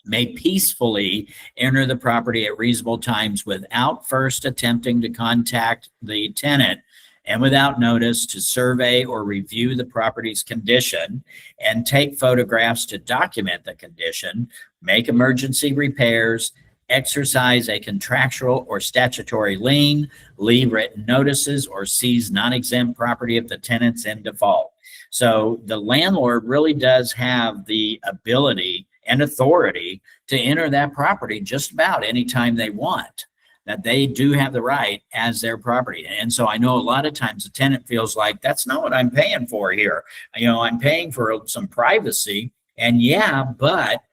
may peacefully enter the property at reasonable times without first attempting to contact the tenant and without notice to survey or review the property's condition and take photographs to document the condition, make emergency repairs, exercise a contractual or statutory lien, leave written notices, or seize non-exempt property if the tenant's in default. So the landlord really does have the ability and authority to enter that property just about anytime they want, that they do have the right as their property. And so I know a lot of times the tenant feels like that's not what I'm paying for here. You know, I'm paying for some privacy, and yeah, but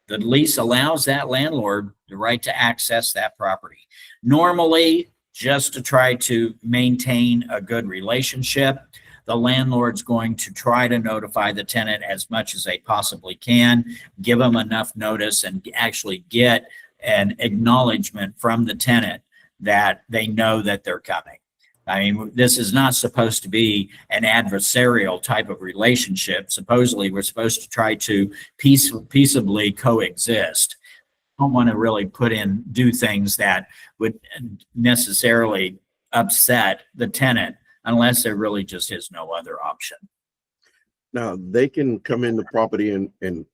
the lease allows that landlord the right to access that property. Normally, just to try to maintain a good relationship, the landlord's going to try to notify the tenant as much as they possibly can, give them enough notice, and actually get an acknowledgement from the tenant that they know that they're coming. I mean, this is not supposed to be an adversarial type of relationship. Supposedly, we're supposed to try to peaceably coexist. Don't want to really do things that would necessarily upset the tenant unless there really just is no other option. Now they can come in the property and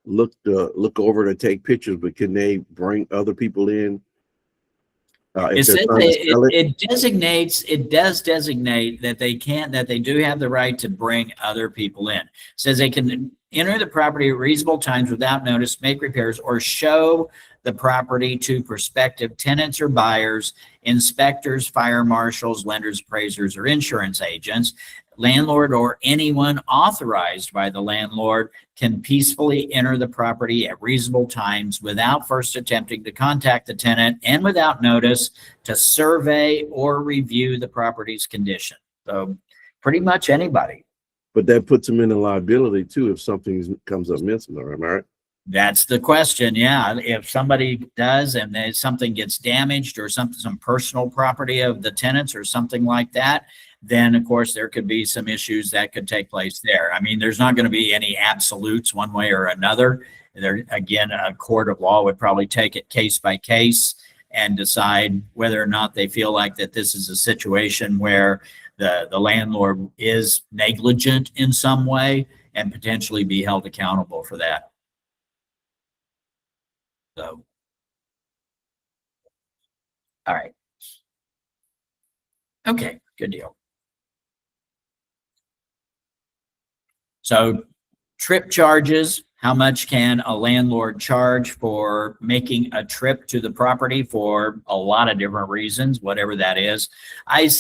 look over to take pictures, but can they bring other people in? It does designate that they do have the right to bring other people in. It says they can enter the property at reasonable times without notice, make repairs, or show the property to prospective tenants or buyers, inspectors, fire marshals, lenders, appraisers, or insurance agents. Landlord or anyone authorized by the landlord can peacefully enter the property at reasonable times without first attempting to contact the tenant and without notice to survey or review the property's condition. So pretty much anybody. But that puts them in a liability too if something comes up missing, am I right? That's the question. Yeah. If somebody does and then something gets damaged or some personal property of the tenants or something like that, then of course there could be some issues that could take place there. I mean, there's not going to be any absolutes one way or another. There, again, a court of law would probably take it case by case and decide whether or not they feel like that this is a situation where the landlord is negligent in some way and potentially be held accountable for that. So, all right. Okay, good deal. So trip charges, how much can a landlord charge for making a trip to the property for a lot of different reasons, whatever that is.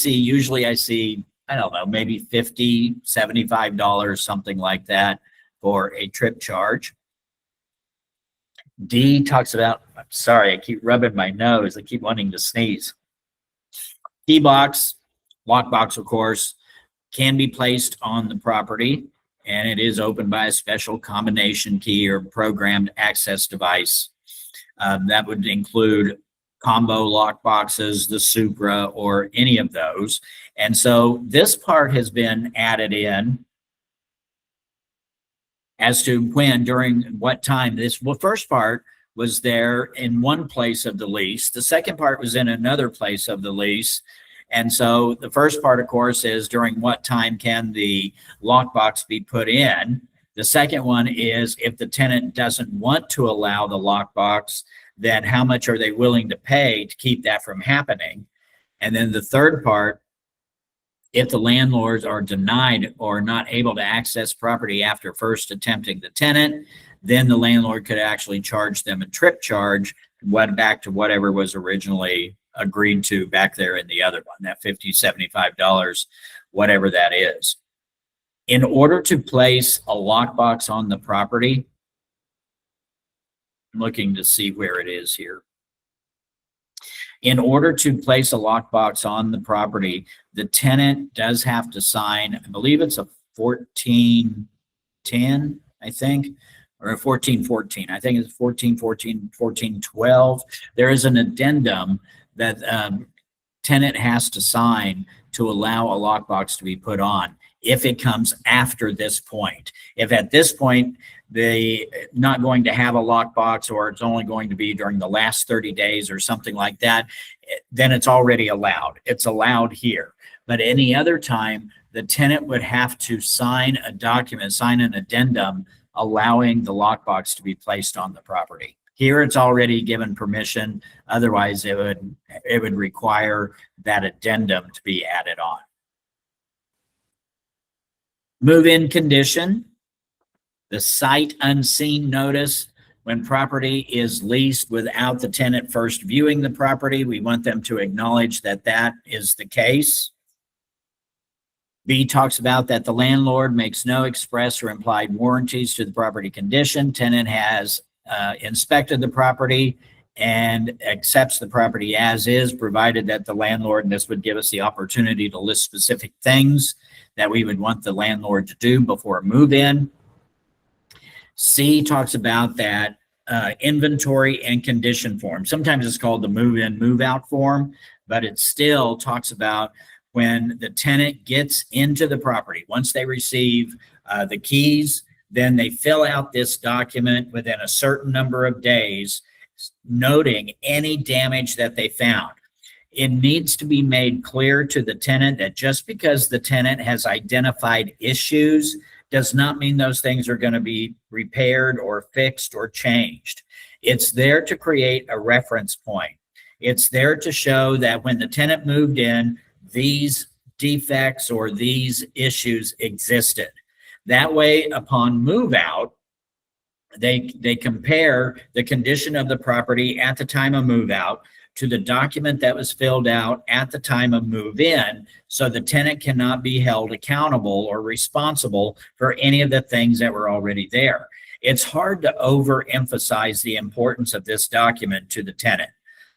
Usually I see, I don't know, maybe $50, $75, something like that for a trip charge. D talks about, I'm sorry, I keep rubbing my nose. I keep wanting to sneeze. Key box, lockbox, of course, can be placed on the property. and it is opened by a special combination key or programmed access device. That would include combo lock boxes, the Supra, or any of those. And so this part has been added in as to when, during what time. This first part was there in one place of the lease. The second part was in another place of the lease. And so the first part, of course, is during what time can the lockbox be put in. The second one is if the tenant doesn't want to allow the lockbox, then how much are they willing to pay to keep that from happening? And then the third part, if the landlords are denied or not able to access property after first attempting the tenant, then the landlord could actually charge them a trip charge, back to whatever was originally agreed to back there in the other one, that $50, $75, whatever that is. In order to place a lockbox on the property, I'm looking to see where it is here. In order to place a lockbox on the property, the tenant does have to sign, I believe it's a 1410, I think, or a 1414. I think it's 1414, 1412. There is an addendum that tenant has to sign to allow a lockbox to be put on if it comes after this point. If at this point they not going to have a lockbox, or it's only going to be during the last 30 days or something like that, then it's already allowed. It's allowed here. But any other time, the tenant would have to sign a document, sign an addendum allowing the lockbox to be placed on the property. Here it's already given permission. Otherwise, it would require that addendum to be added on. Move-in condition. The sight unseen notice. When property is leased without the tenant first viewing the property, we want them to acknowledge that that is the case. B talks about that the landlord makes no express or implied warranties to the property condition. Tenant has inspected the property and accepts the property as is, provided that the landlord, and this would give us the opportunity to list specific things that we would want the landlord to do before a move-in. C talks about that inventory and condition form. Sometimes it's called the move-in, move-out form, but it still talks about when the tenant gets into the property. Once they receive the keys, then they fill out this document within a certain number of days, noting any damage that they found. It needs to be made clear to the tenant that just because the tenant has identified issues does not mean those things are going to be repaired or fixed or changed. It's there to create a reference point. It's there to show that when the tenant moved in, these defects or these issues existed. That way, upon move out, they compare the condition of the property at the time of move out to the document that was filled out at the time of move in, so the tenant cannot be held accountable or responsible for any of the things that were already there. It's hard to overemphasize the importance of this document to the tenant.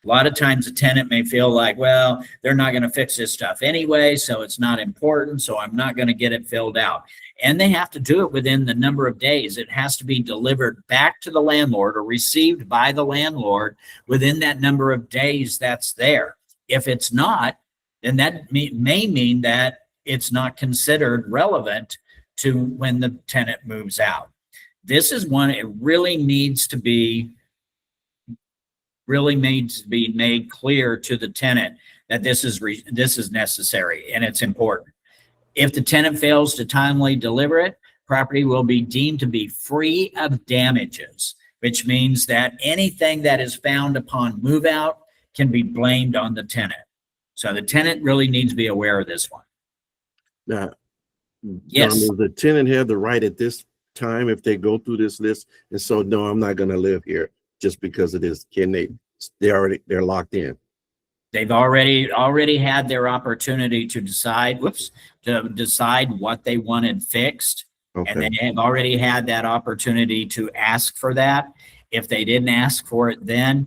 A lot of times the tenant may feel like, well, they're not going to fix this stuff anyway, so it's not important, so I'm not going to get it filled out. And they have to do it within the number of days. It has to be delivered back to the landlord or received by the landlord within that number of days that's there. If it's not, then that may mean that it's not considered relevant to when the tenant moves out. This is one, it really needs to be made clear to the tenant that this is necessary and it's important. If the tenant fails to timely deliver it, property will be deemed to be free of damages, which means that anything that is found upon move out can be blamed on the tenant. So the tenant really needs to be aware of this one. Now, Yes. does the tenant have the right at this time if they go through this list and so, no, I'm not going to live here just because of this? Can they're locked in? They've already had their opportunity to decide what they wanted fixed. Okay. And they have already had that opportunity to ask for that. If they didn't ask for it then,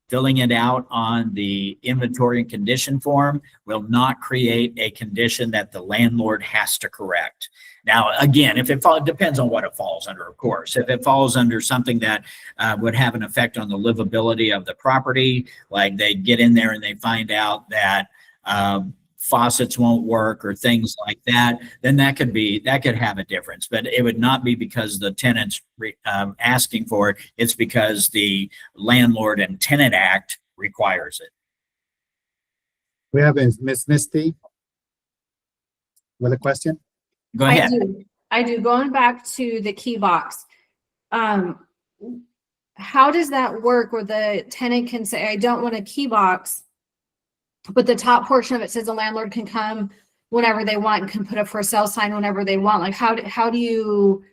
filling it out on the inventory and condition form will not create a condition that the landlord has to correct. Now, again, if it depends on what it falls under, of course. If it falls under something that would have an effect on the livability of the property, like they get in there and they find out that faucets won't work or things like that, then that could have a difference. But it would not be because the tenant's asking for it. It's because the Landlord and Tenant Act requires it. We have Miss Misty with a question. Go ahead. I do. Going back to the key box. How does that work where the tenant can say, I don't want a key box, but the top portion of it says the landlord can come whenever they want and can put a for sale sign whenever they want? Like how do you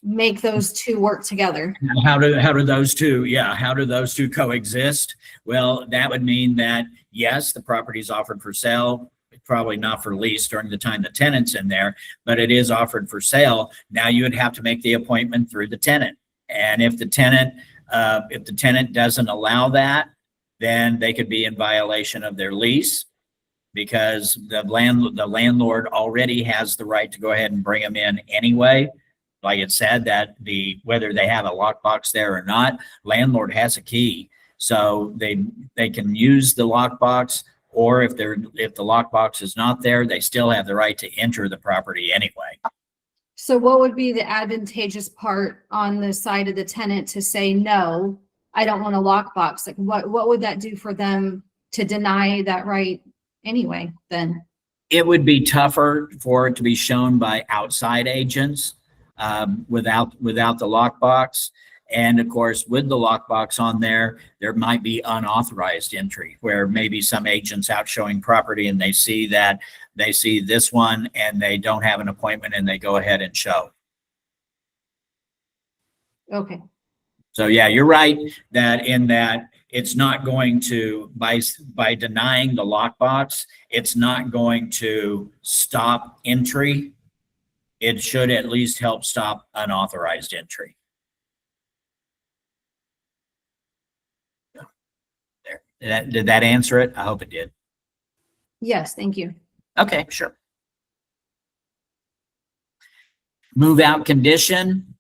make those two work together? How do those two coexist? Well, that would mean that yes, the property is offered for sale, probably not for lease during the time the tenant's in there, but it is offered for sale. Now you would have to make the appointment through the tenant. And if the tenant doesn't allow that, then they could be in violation of their lease, because the landlord already has the right to go ahead and bring them in anyway. Like it said, that whether they have a lockbox there or not, landlord has a key. So they can use the lockbox, or if the lockbox is not there, they still have the right to enter the property anyway. So what would be the advantageous part on the side of the tenant to say, no, I don't want a lockbox? Like what would that do for them to deny that right anyway then? It would be tougher for it to be shown by outside agents without the lockbox. And of course, with the lockbox on there might be unauthorized entry, where maybe some agents out showing property and they see this one and they don't have an appointment and they go ahead and show. Okay. So yeah, you're right that it's not going to, by denying the lockbox, it's not going to stop entry. It should at least help stop unauthorized entry. Did that answer it? I hope it did. Yes, thank you. Okay, sure. Move out condition.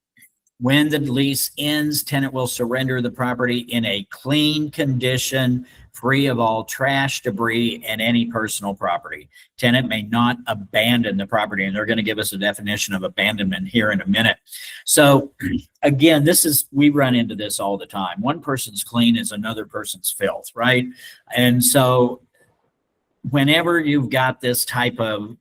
When the lease ends, tenant will surrender the property in a clean condition, free of all trash, debris, and any personal property. Tenant may not abandon the property, and they're going to give us a definition of abandonment here in a minute. So again, we run into this all the time. One person's clean is another person's filth, right? And so whenever you've got this type of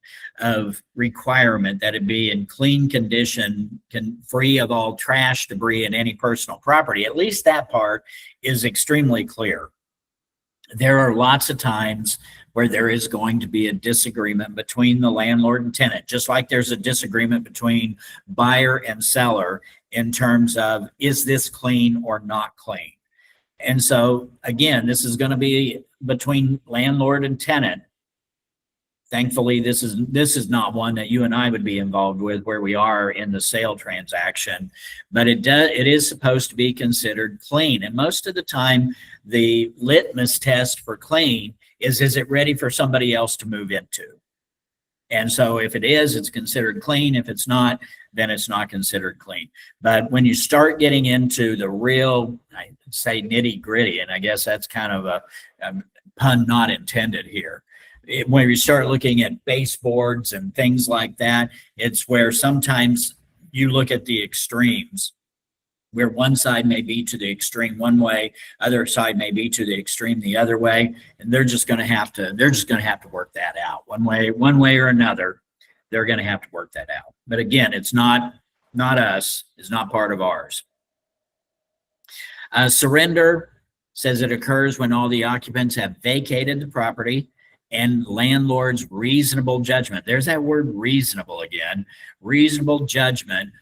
requirement that it be in clean condition, free of all trash, debris, and any personal property, at least that part is extremely clear. There are lots of times where there is going to be a disagreement between the landlord and tenant, just like there's a disagreement between buyer and seller in terms of, is this clean or not clean? And so again, this is going to be between landlord and tenant. Thankfully, this is not one that you and I would be involved with, where we are in the sale transaction, but it is supposed to be considered clean. And most of the time, the litmus test for clean is it ready for somebody else to move into? And so if it is, it's considered clean. If it's not, then it's not considered clean. But when you start getting into the real, I say nitty gritty, and I guess that's kind of a pun not intended here. When you start looking at baseboards and things like that, it's where sometimes you look at the extremes, where one side may be to the extreme one way, other side may be to the extreme the other way, and they're just going to have to work that out one way or another. They're going to have to work that out. But again, it's not us. It's not part of ours. Surrender says it occurs when all the occupants have vacated the property and landlord's reasonable judgment. There's that word reasonable again. Reasonable judgment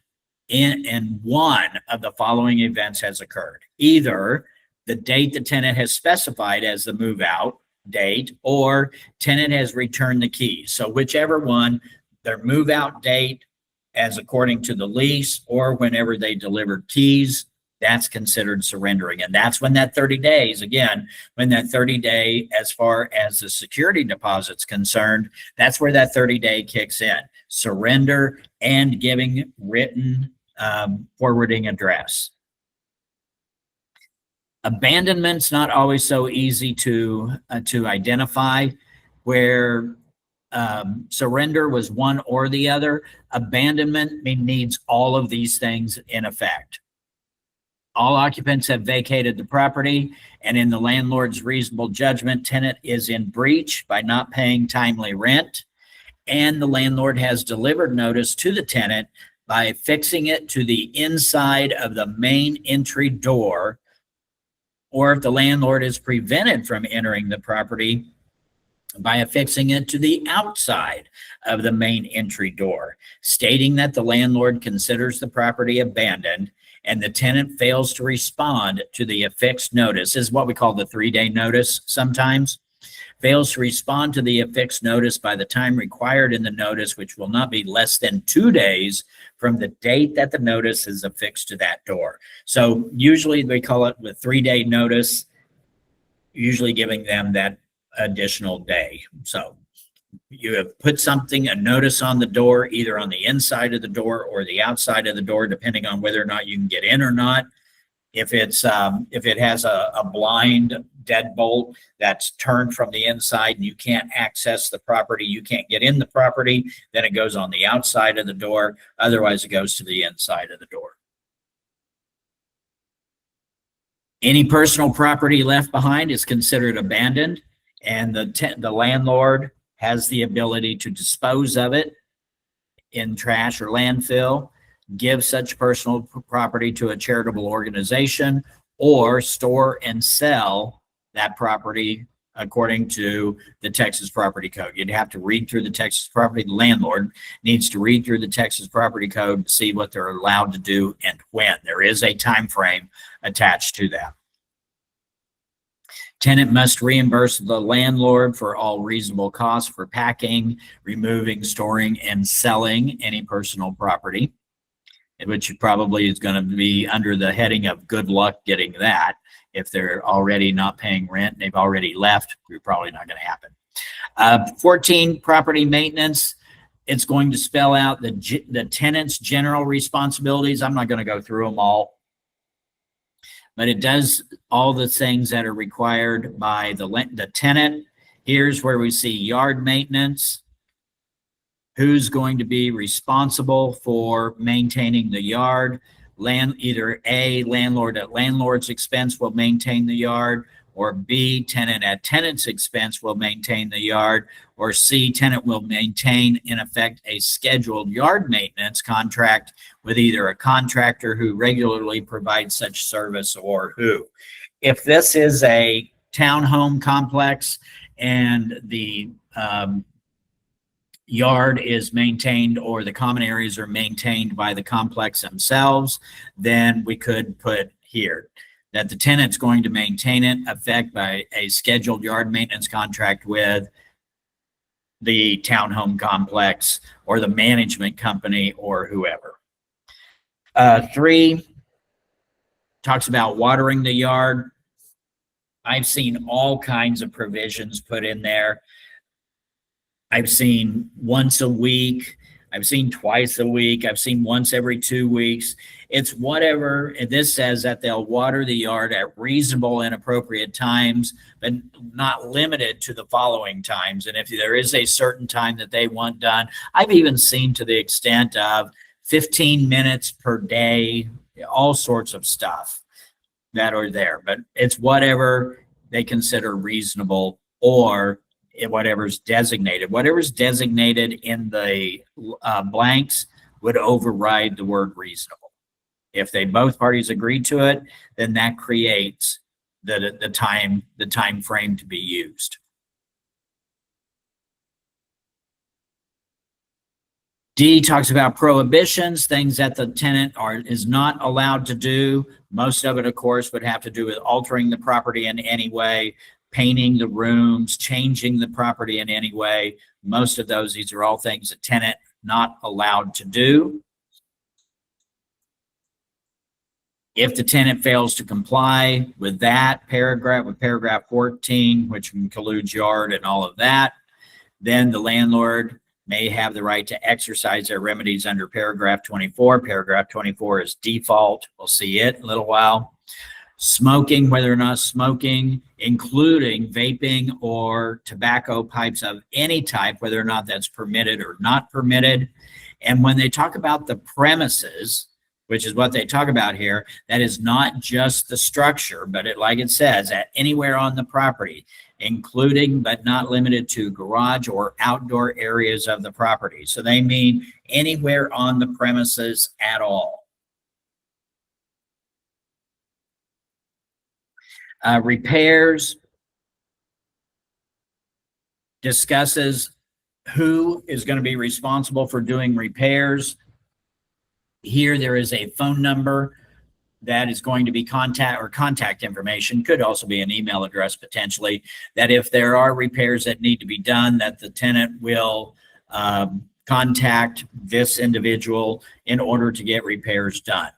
in one of the following events has occurred. Either the date the tenant has specified as the move out date, or tenant has returned the keys. So whichever one, their move out date as according to the lease, or whenever they delivered keys, that's considered surrendering. And that's when that 30 days, again, when that 30-day, as far as the security deposit's concerned, that's where that 30-day kicks in. surrender, and giving written forwarding address. Abandonment's not always so easy to identify, where surrender was one or the other. Abandonment needs all of these things in effect. All occupants have vacated the property, and in the landlord's reasonable judgment, tenant is in breach by not paying timely rent, and the landlord has delivered notice to the tenant by fixing it to the inside of the main entry door, or if the landlord is prevented from entering the property, by affixing it to the outside of the main entry door, stating that the landlord considers the property abandoned and the tenant fails to respond to the affixed notice. This is what we call the 3-day notice sometimes. Fails to respond to the affixed notice by the time required in the notice, which will not be less than 2 days from the date that the notice is affixed to that door. So usually we call it the 3-day notice, usually giving them that additional day. So you have put something, a notice on the door, either on the inside of the door or the outside of the door, depending on whether or not you can get in or not. If it's if it has a blind deadbolt that's turned from the inside and you can't access the property, you can't get in the property, then it goes on the outside of the door. Otherwise, it goes to the inside of the door. Any personal property left behind is considered abandoned, and the landlord has the ability to dispose of it in trash or landfill, give such personal property to a charitable organization, or store and sell that property according to the Texas Property Code. You'd have to read through the Texas Property, the landlord needs to read through the Texas Property Code to see what they're allowed to do and when. There is a time frame attached to that. Tenant must reimburse the landlord for all reasonable costs for packing, removing, storing, and selling any personal property, which probably is going to be under the heading of good luck getting that. If they're already not paying rent, they've already left, it's probably not going to happen. 14, property maintenance. It's going to spell out the tenant's general responsibilities. I'm not going to go through them all, but it does all the things that are required by the tenant. Here's where we see yard maintenance. Who's going to be responsible for maintaining the yard? Either A, landlord at landlord's expense will maintain the yard, or B, tenant at tenant's expense will maintain the yard, or C, tenant will maintain, in effect, a scheduled yard maintenance contract with either a contractor who regularly provides such service or who. If this is a townhome complex and the yard is maintained or the common areas are maintained by the complex themselves, then we could put here that the tenant's going to maintain it, effect by a scheduled yard maintenance contract with the townhome complex or the management company or whoever. 3 talks about watering the yard. I've seen all kinds of provisions put in there. I've seen once a week. I've seen twice a week. I've seen once every 2 weeks. It's whatever. This says that they'll water the yard at reasonable and appropriate times, but not limited to the following times. And if there is a certain time that they want done, I've even seen to the extent of 15 minutes per day, all sorts of stuff that are there. But it's whatever they consider reasonable, or whatever's designated. Whatever's designated in the blanks would override the word reasonable. If both parties agree to it, then that creates the time frame to be used. D talks about prohibitions, things that the tenant is not allowed to do. Most of it, of course, would have to do with altering the property in any way, painting the rooms, changing the property in any way. Most of these are all things a tenant not allowed to do. If the tenant fails to comply with that paragraph, with paragraph 14, which includes yard and all of that, then the landlord may have the right to exercise their remedies under paragraph 24. Paragraph 24 is default. We'll see it in a little while. Smoking, whether or not smoking, including vaping or tobacco pipes of any type, whether or not that's permitted or not permitted. And when they talk about the premises, which is what they talk about here, that is not just the structure, but like it says, at anywhere on the property, including but not limited to garage or outdoor areas of the property. So they mean anywhere on the premises at all. Repairs discusses who is going to be responsible for doing repairs. Here, there is a phone number that is going to be contact information, could also be an email address potentially, that if there are repairs that need to be done, that the tenant will contact this individual in order to get repairs done.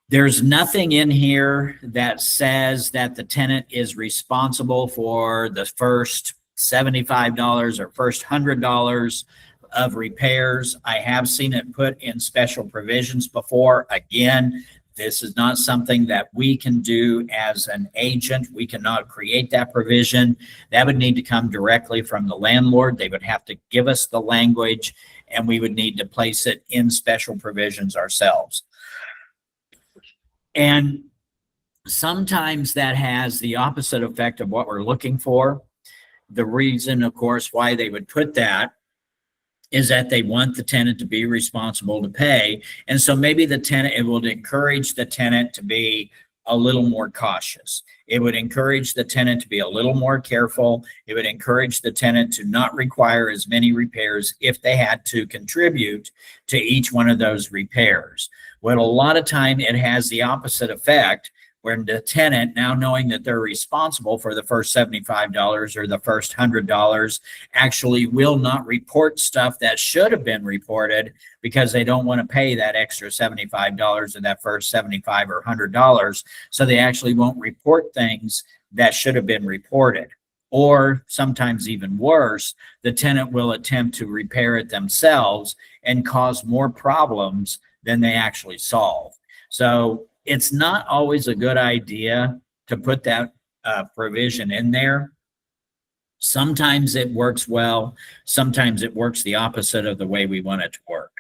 There's nothing in here that says that the tenant is responsible for the first $75 or first $100 of repairs. I have seen it put in special provisions before. Again, this is not something that we can do as an agent. We cannot create that provision. That would need to come directly from the landlord. They would have to give us the language, and we would need to place it in special provisions ourselves. And sometimes that has the opposite effect of what we're looking for. The reason, of course, why they would put that is that they want the tenant to be responsible to pay. And so maybe the tenant, it will encourage the tenant to be a little more cautious. It would encourage the tenant to be a little more careful. It would encourage the tenant to not require as many repairs if they had to contribute to each one of those repairs. Well, a lot of time it has the opposite effect, where the tenant, now knowing that they're responsible for the first $75 or the first $100, actually will not report stuff that should have been reported because they don't want to pay that extra $75 or that first $75 or $100. So they actually won't report things that should have been reported. Or sometimes even worse, the tenant will attempt to repair it themselves and cause more problems than they actually solve. So it's not always a good idea to put that provision in there. Sometimes it works well. Sometimes it works the opposite of the way we want it to work.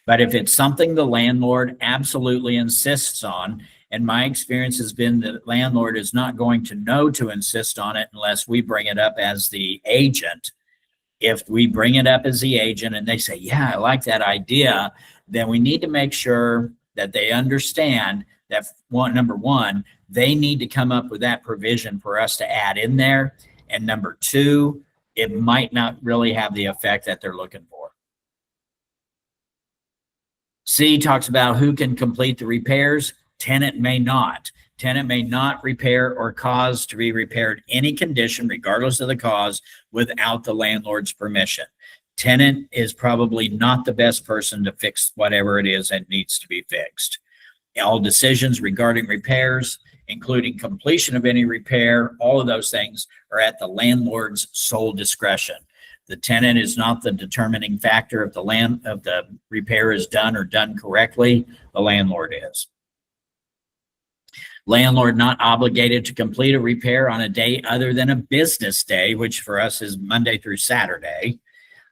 But if it's something the landlord absolutely insists on, and my experience has been that the landlord is not going to know to insist on it unless we bring it up as the agent. If we bring it up as the agent and they say, yeah, I like that idea, then we need to make sure that they understand that number one, they need to come up with that provision for us to add in there. And number two, it might not really have the effect that they're looking for. C talks about who can complete the repairs. Tenant may not. Tenant may not repair or cause to be repaired any condition, regardless of the cause, without the landlord's permission. Tenant is probably not the best person to fix whatever it is that needs to be fixed. All decisions regarding repairs, including completion of any repair, all of those things are at the landlord's sole discretion. The tenant is not the determining factor if the repair is done or done correctly. The landlord is. Landlord not obligated to complete a repair on a day other than a business day, which for us is Monday through Saturday,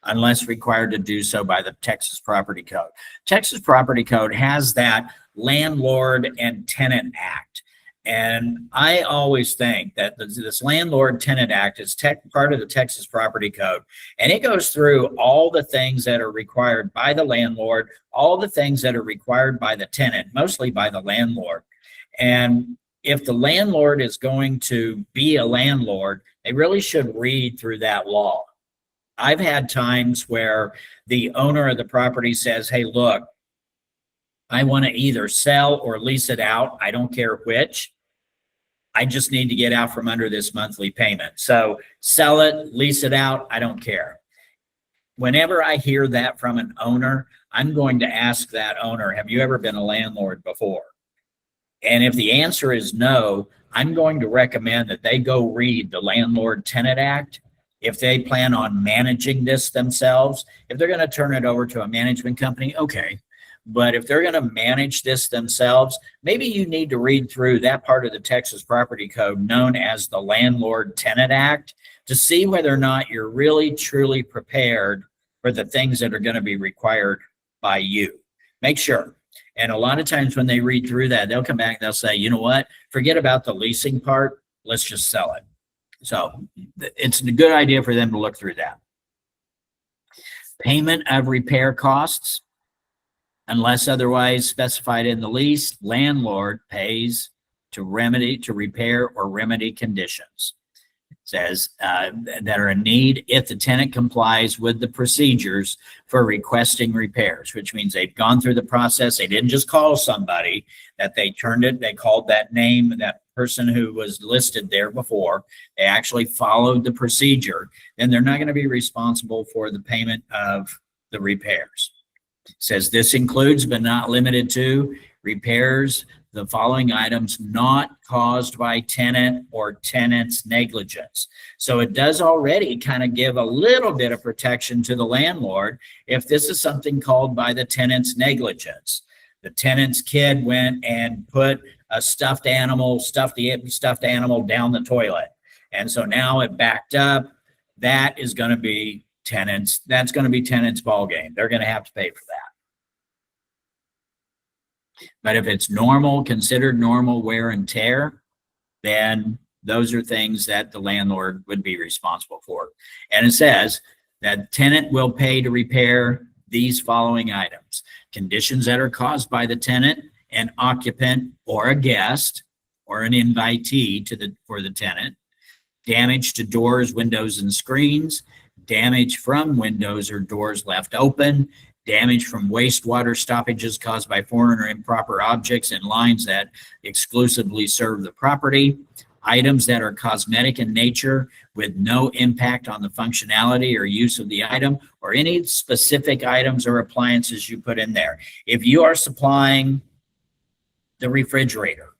unless required to do so by the Texas Property Code. Texas Property Code has that Landlord and Tenant Act. And I always think that this Landlord Tenant Act is part of the Texas Property Code. And it goes through all the things that are required by the landlord, all the things that are required by the tenant, mostly by the landlord. And if the landlord is going to be a landlord, they really should read through that law. I've had times where the owner of the property says, hey, look, I want to either sell or lease it out. I don't care which. I just need to get out from under this monthly payment. So sell it, lease it out. I don't care. Whenever I hear that from an owner, I'm going to ask that owner, have you ever been a landlord before? And if the answer is no, I'm going to recommend that they go read the Landlord Tenant Act. If they plan on managing this themselves, if they're going to turn it over to a management company, okay. But if they're going to manage this themselves, maybe you need to read through that part of the Texas Property Code known as the Landlord-Tenant Act to see whether or not you're really truly prepared for the things that are going to be required by you. Make sure. And a lot of times when they read through that, they'll come back and they'll say, you know what, forget about the leasing part. Let's just sell it. So it's a good idea for them to look through that. Payment of repair costs. Unless otherwise specified in the lease, landlord pays to repair or remedy conditions. It says that are in need if the tenant complies with the procedures for requesting repairs, which means they've gone through the process. They didn't just call somebody, that they called that name, that person who was listed there before. They actually followed the procedure. Then they're not going to be responsible for the payment of the repairs. It says this includes but not limited to repairs, the following items not caused by tenant or tenant's negligence. So it does already kind of give a little bit of protection to the landlord if this is something called by the tenant's negligence. The tenant's kid went and put a stuffed animal down the toilet. And so now it backed up. That is going to be tenants. That's going to be tenants' ball game. They're going to have to pay for that. But if it's normal, considered normal wear and tear, then those are things that the landlord would be responsible for. And it says that tenant will pay to repair these following items: conditions that are caused by the tenant, an occupant or a guest or an invitee for the tenant, damage to doors, windows, and screens, damage from windows or doors left open, damage from wastewater stoppages caused by foreign or improper objects and lines that exclusively serve the property, items that are cosmetic in nature with no impact on the functionality or use of the item, or any specific items or appliances you put in there. If you are supplying the refrigerator,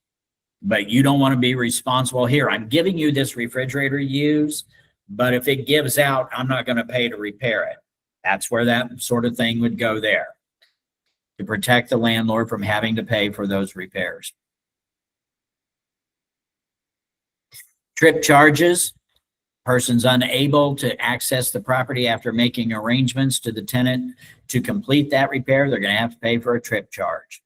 but you don't want to be responsible, here, I'm giving you this refrigerator to use, but if it gives out, I'm not going to pay to repair it. That's where that sort of thing would go there, to protect the landlord from having to pay for those repairs. Trip charges. Person's unable to access the property after making arrangements to the tenant to complete that repair, they're going to have to pay for a trip charge.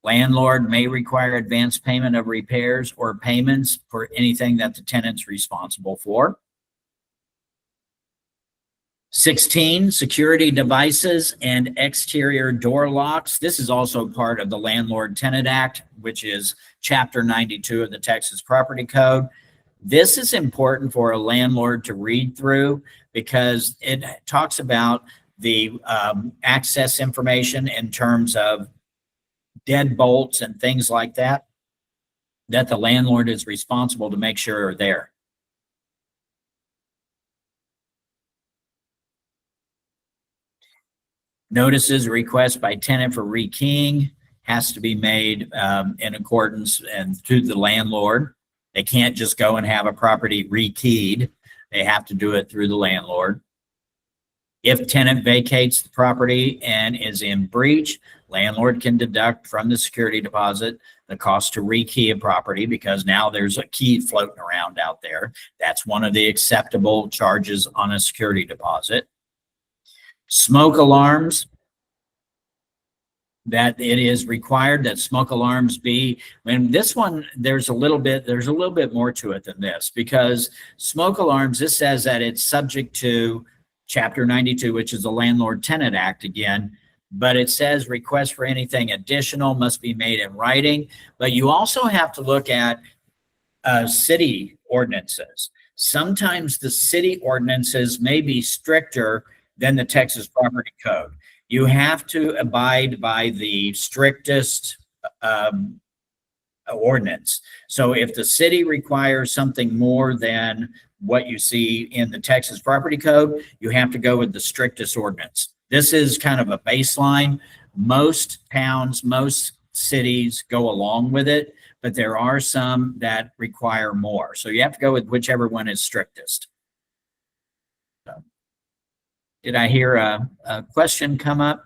Landlord may require advance payment of repairs or payments for anything that the tenant's responsible for. 16, security devices and exterior door locks. This is also part of the Landlord-Tenant Act, which is Chapter 92 of the Texas Property Code. This is important for a landlord to read through because it talks about the access information in terms of deadbolts and things like that, that the landlord is responsible to make sure are there. Notices request by tenant for rekeying has to be made in accordance and to the landlord. They can't just go and have a property rekeyed. They have to do it through the landlord. If tenant vacates the property and is in breach, landlord can deduct from the security deposit the cost to rekey a property because now there's a key floating around out there. That's one of the acceptable charges on a security deposit. Smoke alarms, that it is required that smoke alarms be, and this one, there's a little bit more to it than this, because smoke alarms, this says that it's subject to Chapter 92, which is the Landlord-Tenant Act again, but it says requests for anything additional must be made in writing. But you also have to look at city ordinances. Sometimes the city ordinances may be stricter than the Texas Property Code. You have to abide by the strictest ordinance. So if the city requires something more than what you see in the Texas Property Code, you have to go with the strictest ordinance. This is kind of a baseline. Most towns, most cities go along with it, but there are some that require more. So you have to go with whichever one is strictest. Did I hear a question come up?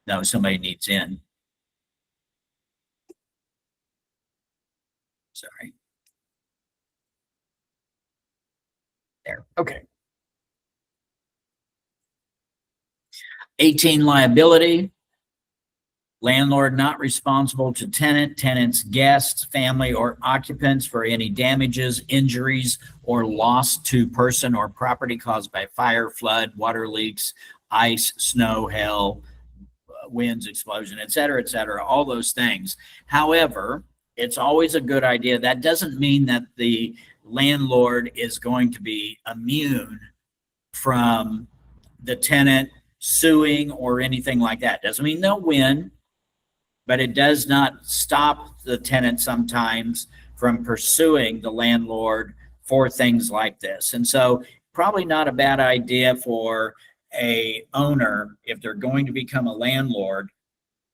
No, somebody needs in. Sorry. There, okay. 18 liability. Landlord not responsible to tenant, tenant's guests, family, or occupants for any damages, injuries, or loss to person or property caused by fire, flood, water leaks, ice, snow, hail, winds, explosion, et cetera, all those things. However, it's always a good idea. That doesn't mean that the landlord is going to be immune from the tenant suing or anything like that. Doesn't mean they'll win, but it does not stop the tenant sometimes from pursuing the landlord for things like this. And so probably not a bad idea for a owner, if they're going to become a landlord,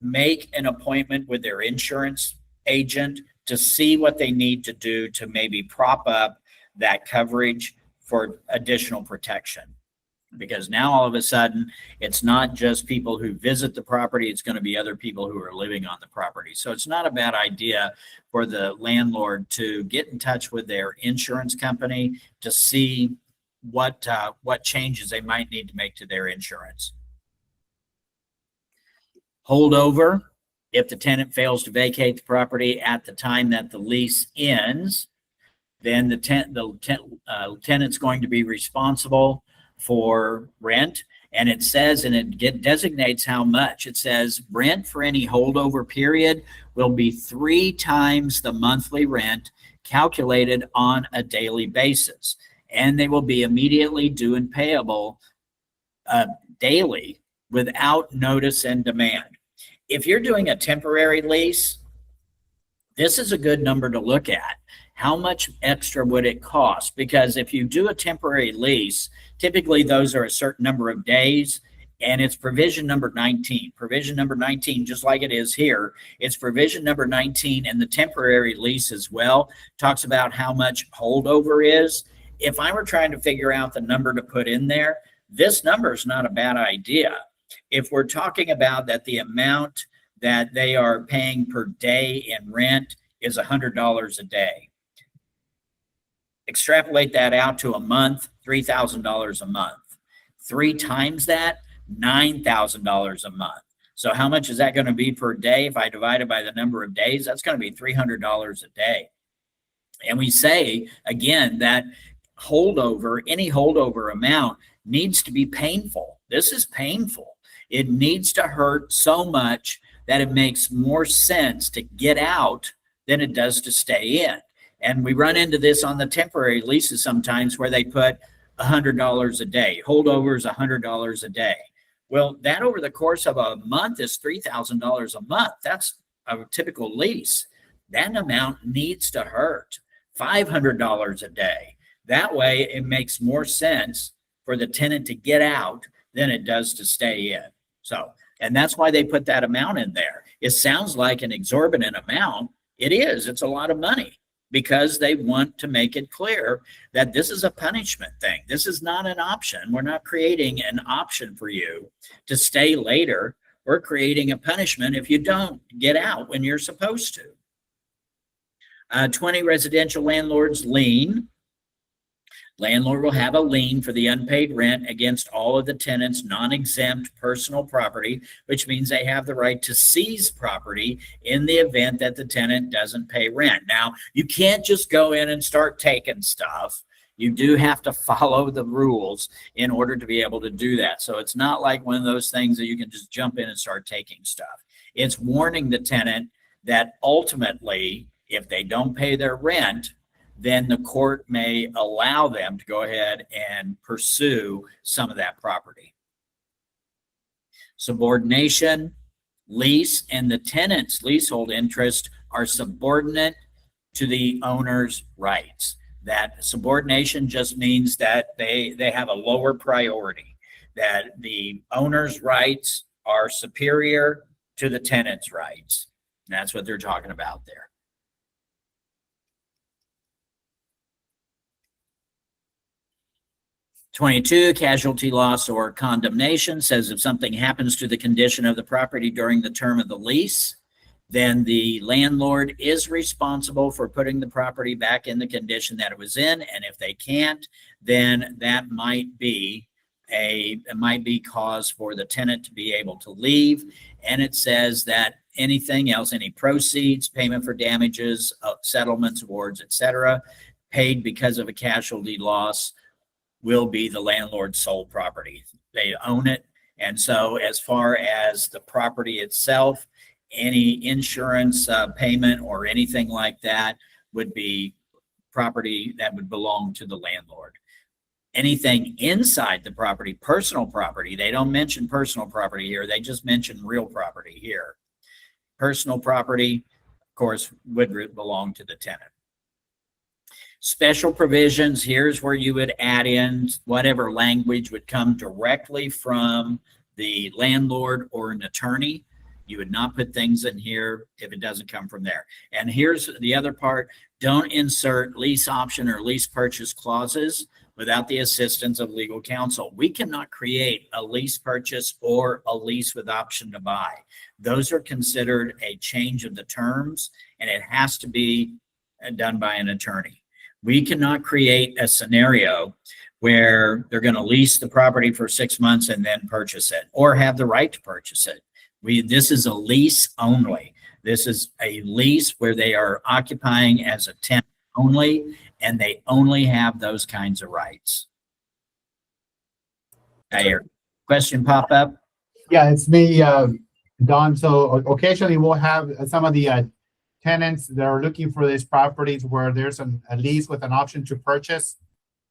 make an appointment with their insurance agent to see what they need to do to maybe prop up that coverage for additional protection. Because now all of a sudden, it's not just people who visit the property, it's going to be other people who are living on the property. So it's not a bad idea for the landlord to get in touch with their insurance company to see what changes they might need to make to their insurance. Holdover, if the tenant fails to vacate the property at the time that the lease ends, then the tenant's going to be responsible for rent. And it says, and it designates how much. It says rent for any holdover period will be 3 times the monthly rent calculated on a daily basis. And they will be immediately due and payable daily without notice and demand. If you're doing a temporary lease, this is a good number to look at. How much extra would it cost? Because if you do a temporary lease, typically those are a certain number of days, and it's provision number 19. Provision number 19, just like it is here, it's provision number 19 in the temporary lease as well, talks about how much holdover is. If I were trying to figure out the number to put in there, this number is not a bad idea. If we're talking about that the amount that they are paying per day in rent is $100 a day. Extrapolate that out to a month, $3,000 a month. 3 times that, $9,000 a month. So how much is that going to be per day? If I divide it by the number of days, that's going to be $300 a day. And we say, again, that holdover, any holdover amount needs to be painful. This is painful. It needs to hurt so much that it makes more sense to get out than it does to stay in. And we run into this on the temporary leases sometimes where they put $100 a day. Holdover is $100 a day. Well, that over the course of a month is $3,000 a month. That's a typical lease. That amount needs to hurt. $500 a day. That way it makes more sense for the tenant to get out than it does to stay in. So, and that's why they put that amount in there. It sounds like an exorbitant amount. It is. It's a lot of money because they want to make it clear that this is a punishment thing. This is not an option. We're not creating an option for you to stay later. We're creating a punishment if you don't get out when you're supposed to. 20 residential landlords lien. Landlord will have a lien for the unpaid rent against all of the tenants' non-exempt personal property, which means they have the right to seize property in the event that the tenant doesn't pay rent. Now, you can't just go in and start taking stuff. You do have to follow the rules in order to be able to do that. So it's not like one of those things that you can just jump in and start taking stuff. It's warning the tenant that ultimately, if they don't pay their rent, then the court may allow them to go ahead and pursue some of that property. Subordination, lease, and the tenant's leasehold interest are subordinate to the owner's rights. That subordination just means that they have a lower priority, that the owner's rights are superior to the tenant's rights. And that's what they're talking about there. 22, casualty loss or condemnation says if something happens to the condition of the property during the term of the lease, then the landlord is responsible for putting the property back in the condition that it was in. And if they can't, then that might be cause for the tenant to be able to leave. And it says that anything else, any proceeds, payment for damages, settlements, awards, etc., paid because of a casualty loss will be the landlord's sole property. They own it. And so as far as the property itself, any insurance payment or anything like that would be property that would belong to the landlord. Anything inside the property, personal property, they don't mention personal property here. They just mention real property here. Personal property, of course, would belong to the tenant. Special provisions, here's where you would add in whatever language would come directly from the landlord or an attorney. You would not put things in here if it doesn't come from there. And here's the other part. Don't insert lease option or lease purchase clauses without the assistance of legal counsel. We cannot create a lease purchase or a lease with option to buy. Those are considered a change of the terms, and it has to be done by an attorney. We cannot create a scenario where they're going to lease the property for 6 months and then purchase it or have the right to purchase it. This is a lease only. This is a lease where they are occupying as a tenant only, and they only have those kinds of rights. Question pop up? Yeah, it's me, Don. So occasionally we'll have some of the tenants that are looking for these properties where there's a lease with an option to purchase,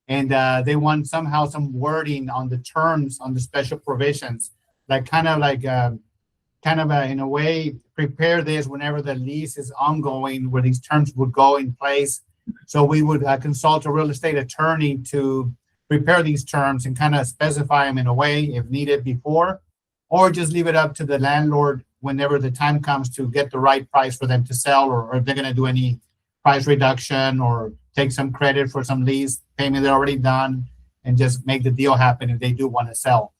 and they want somehow some wording on the terms, on the special provisions, like in a way, prepare this whenever the lease is ongoing, where these terms would go in place. So we would consult a real estate attorney to prepare these terms and kind of specify them in a way if needed before, or just leave it up to the landlord whenever the time comes to get the right price for them to sell, or if they're going to do any price reduction or take some credit for some lease payment they're already done and just make the deal happen if they do want to sell.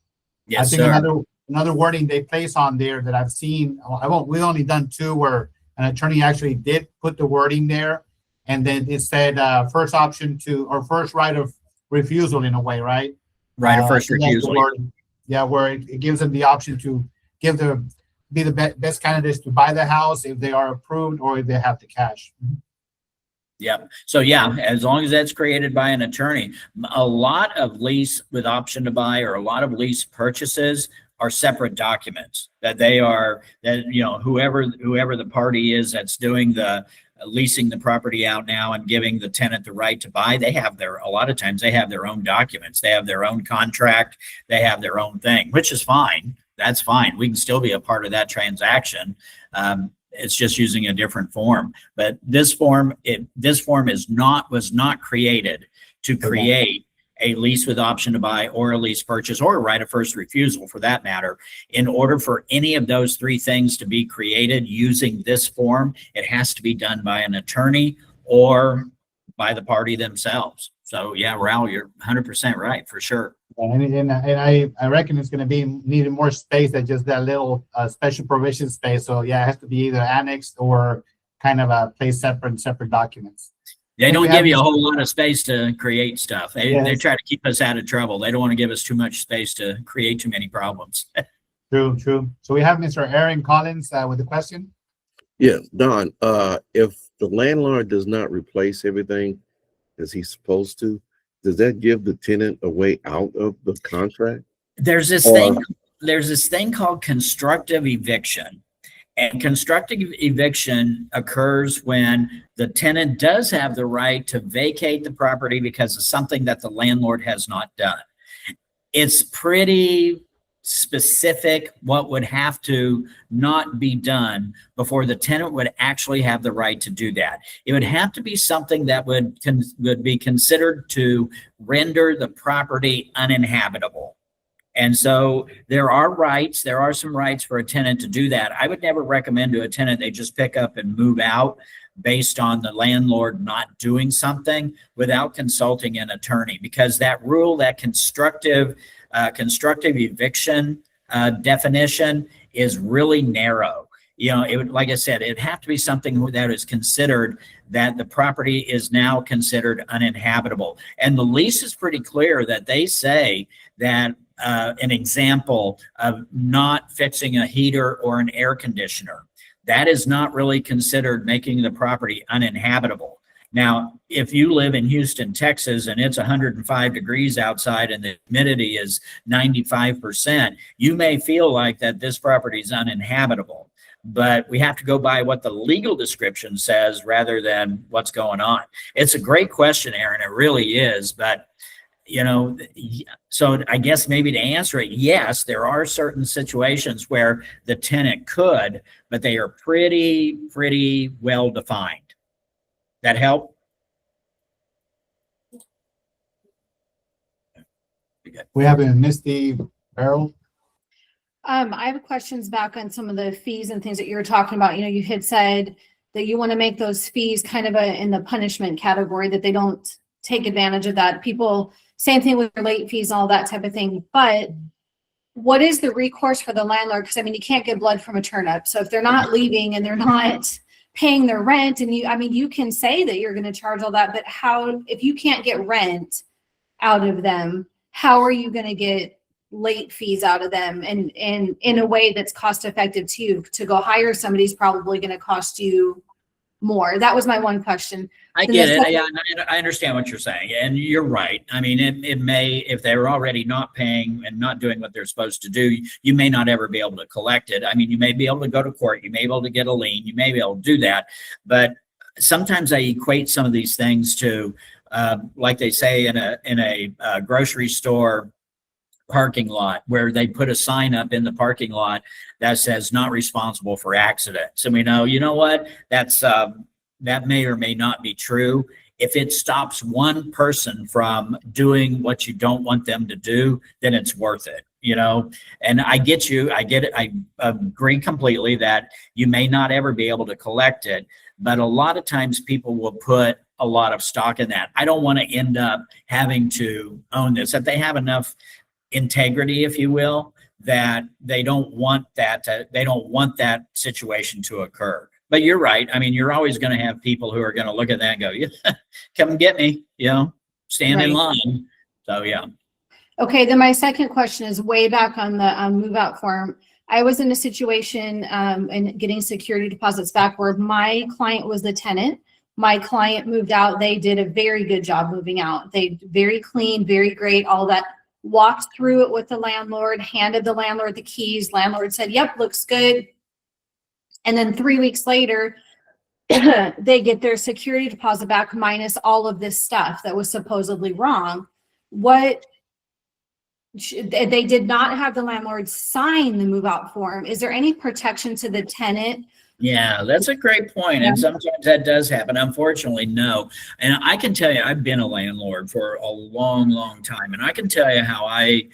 Yes, I think sir. another wording they place on there that I've seen, we've only done two where an attorney actually did put the wording there, and then it said first option to, or first right of refusal in a way, right? Right of first I think that's the refusal. wording. Yeah, where it gives them the option to be the best candidates to buy the house if they are approved or if they have the cash. Yep. So yeah, as long as that's created by an attorney, a lot of lease with option to buy or a lot of lease purchases are separate documents that whoever the party is that's doing the leasing the property out now and giving the tenant the right to buy, a lot of times they have their own documents. They have their own contract. They have their own thing, which is fine. That's fine. We can still be a part of that transaction. It's just using a different form. But this form was not created to create a lease with option to buy or a lease purchase or a right of first refusal for that matter. In order for any of those three things to be created using this form, it has to be done by an attorney or by the party themselves. So yeah, Raul, you're 100% right, for sure. And I reckon it's going to be needing more space than just that little special provision space. So yeah, it has to be either annexed or kind of placed separate documents. They don't give you a whole lot of space to create stuff. They try to keep us out of trouble. They don't want to give us too much space to create too many problems. True. So we have Mr. Aaron Collins with a question. Yeah, Don, if the landlord does not replace everything as he's supposed to, does that give the tenant a way out of the contract? There's this thing called constructive eviction. And constructive eviction occurs when the tenant does have the right to vacate the property because of something that the landlord has not done. It's pretty specific what would have to not be done before the tenant would actually have the right to do that. It would have to be something that would be considered to render the property uninhabitable. And so there are some rights for a tenant to do that. I would never recommend to a tenant they just pick up and move out based on the landlord not doing something without consulting an attorney, because that rule, that constructive eviction definition is really narrow. You know, it would, like I said, it'd have to be something that is considered that the property is now considered uninhabitable. And the lease is pretty clear that they say that an example of not fixing a heater or an air conditioner, that is not really considered making the property uninhabitable. Now, if you live in Houston, Texas, and it's 105 degrees outside and the humidity is 95%, you may feel like that this property is uninhabitable. But we have to go by what the legal description says rather than what's going on. It's a great question, Aaron. It really is. But, you know, so I guess maybe to answer it, yes, there are certain situations where the tenant could, but they are pretty well defined. That help? We have a Misty Barrel. I have questions back on some of the fees and things that you were talking about. You know, you had said that you want to make those fees kind of in the punishment category, that they don't take advantage of that. People, same thing with late fees, all that type of thing. But what is the recourse for the landlord? Because I mean, you can't get blood from a turnip. So if they're not leaving and they're not paying their rent, and you can say that you're going to charge all that, but how, if you can't get rent out of them, how are you going to get late fees out of them, and in a way that's cost effective to you? To go hire somebody's probably going to cost you more. That was my one question. I get it. Yeah, I understand what you're saying, and you're right. I mean, it may, if they're already not paying and not doing what they're supposed to do, you may not ever be able to collect it. I mean, you may be able to go to court, you may be able to get a lien, you may be able to do that, but sometimes I equate some of these things to, like they say in a grocery store parking lot, where they put a sign up in the parking lot that says not responsible for accidents. And we know, you know what, that's that may or may not be true. If it stops one person from doing what you don't want them to do, then it's worth it, you know? And I get you, I get it. I agree completely that you may not ever be able to collect it, but a lot of times people will put a lot of stock in that. I don't want to end up having to own this. If they have enough integrity, if you will, that they don't want that situation to occur. But you're right. I mean, you're always going to have people who are going to look at that and go, yeah, come and get me, you know, stand in line. So, yeah. Okay. Then my second question is way back on the move out form. I was in a situation and getting security deposits back where my client was the tenant. My client moved out. They did a very good job moving out. They very clean, very great, all that. Walked through it with the landlord, handed the landlord the keys. Landlord said, yep, looks good. And then 3 weeks later, they get their security deposit back minus all of this stuff that was supposedly wrong. They did not have the landlord sign the move out form. Is there any protection to the tenant? Yeah, that's a great point. And sometimes that does happen. Unfortunately, no. And I can tell you, I've been a landlord for a long time. And I can tell you how I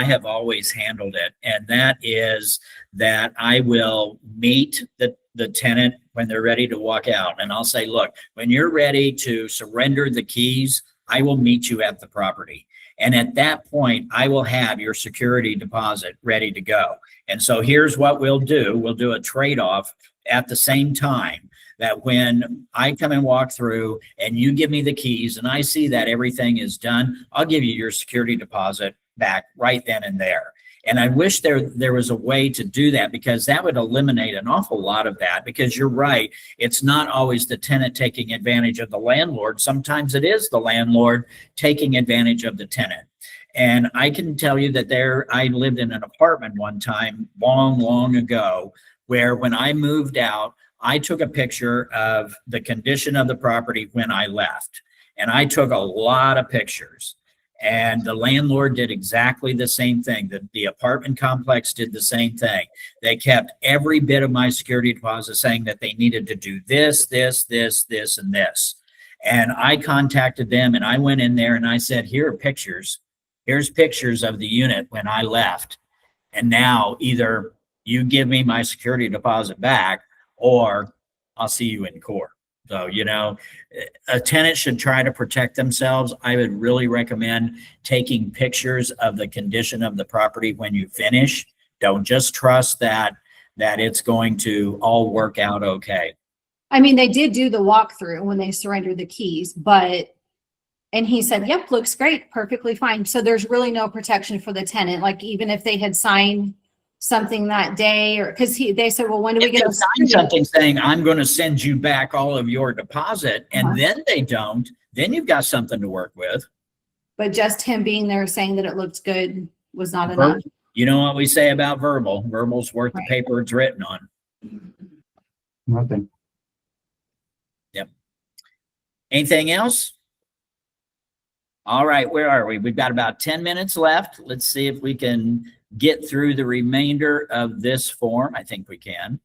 have always handled it. And that is that I will meet the tenant when they're ready to walk out. And I'll say, look, when you're ready to surrender the keys, I will meet you at the property. And at that point, I will have your security deposit ready to go. And so here's what we'll do. We'll do a trade-off at the same time, that when I come and walk through and you give me the keys and I see that everything is done, I'll give you your security deposit back right then and there. And I wish there was a way to do that, because that would eliminate an awful lot of that. Because you're right, it's not always the tenant taking advantage of the landlord. Sometimes it is the landlord taking advantage of the tenant. And I can tell you that I lived in an apartment one time long ago, where when I moved out, I took a picture of the condition of the property when I left. And I took a lot of pictures. And the landlord did exactly the same thing. The apartment complex did the same thing. They kept every bit of my security deposit, saying that they needed to do this, and this. And I contacted them, and I went in there and I said, here are pictures. Here's pictures of the unit when I left. And now either you give me my security deposit back, or I'll see you in court. So, you know, a tenant should try to protect themselves. I would really recommend taking pictures of the condition of the property when you finish. Don't just trust that it's going to all work out okay. I mean, they did do the walkthrough when they surrendered the keys, and he said, yep, looks great, perfectly fine. So there's really no protection for the tenant. Like even if they had signed something that day, or because they said, well, when do we If get they sign something saying, I'm going to send you back all of your deposit, and then they don't, then you've got something to work with. But just him being there saying that it looked good was not enough. You know what we say about verbal? Verbal's worth the paper it's written on. Nothing. Anything else? All right, where are we? We've got about 10 minutes left. Let's see if we can get through the remainder of this form. I think we can.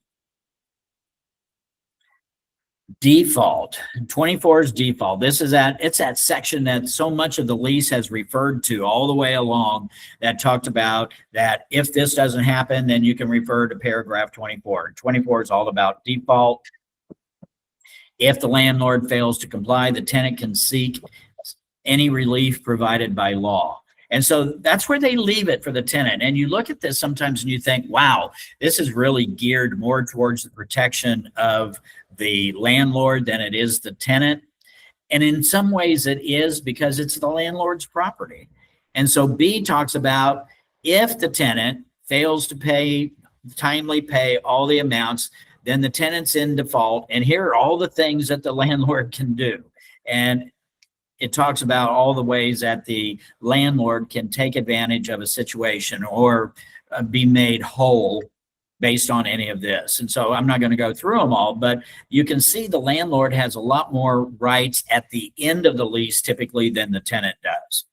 Default. 24 is default. It's that section that so much of the lease has referred to all the way along, that talked about that if this doesn't happen, then you can refer to paragraph 24. 24 is all about default. If the landlord fails to comply, the tenant can seek any relief provided by law. And so that's where they leave it for the tenant. And you look at this sometimes and you think, wow, this is really geared more towards the protection of the landlord than it is the tenant. And in some ways it is, because it's the landlord's property. And so B talks about if the tenant fails to timely pay all the amounts, then the tenant's in default. And here are all the things that the landlord can do. And it talks about all the ways that the landlord can take advantage of a situation or be made whole based on any of this. And so I'm not going to go through them all, but you can see the landlord has a lot more rights at the end of the lease typically than the tenant does.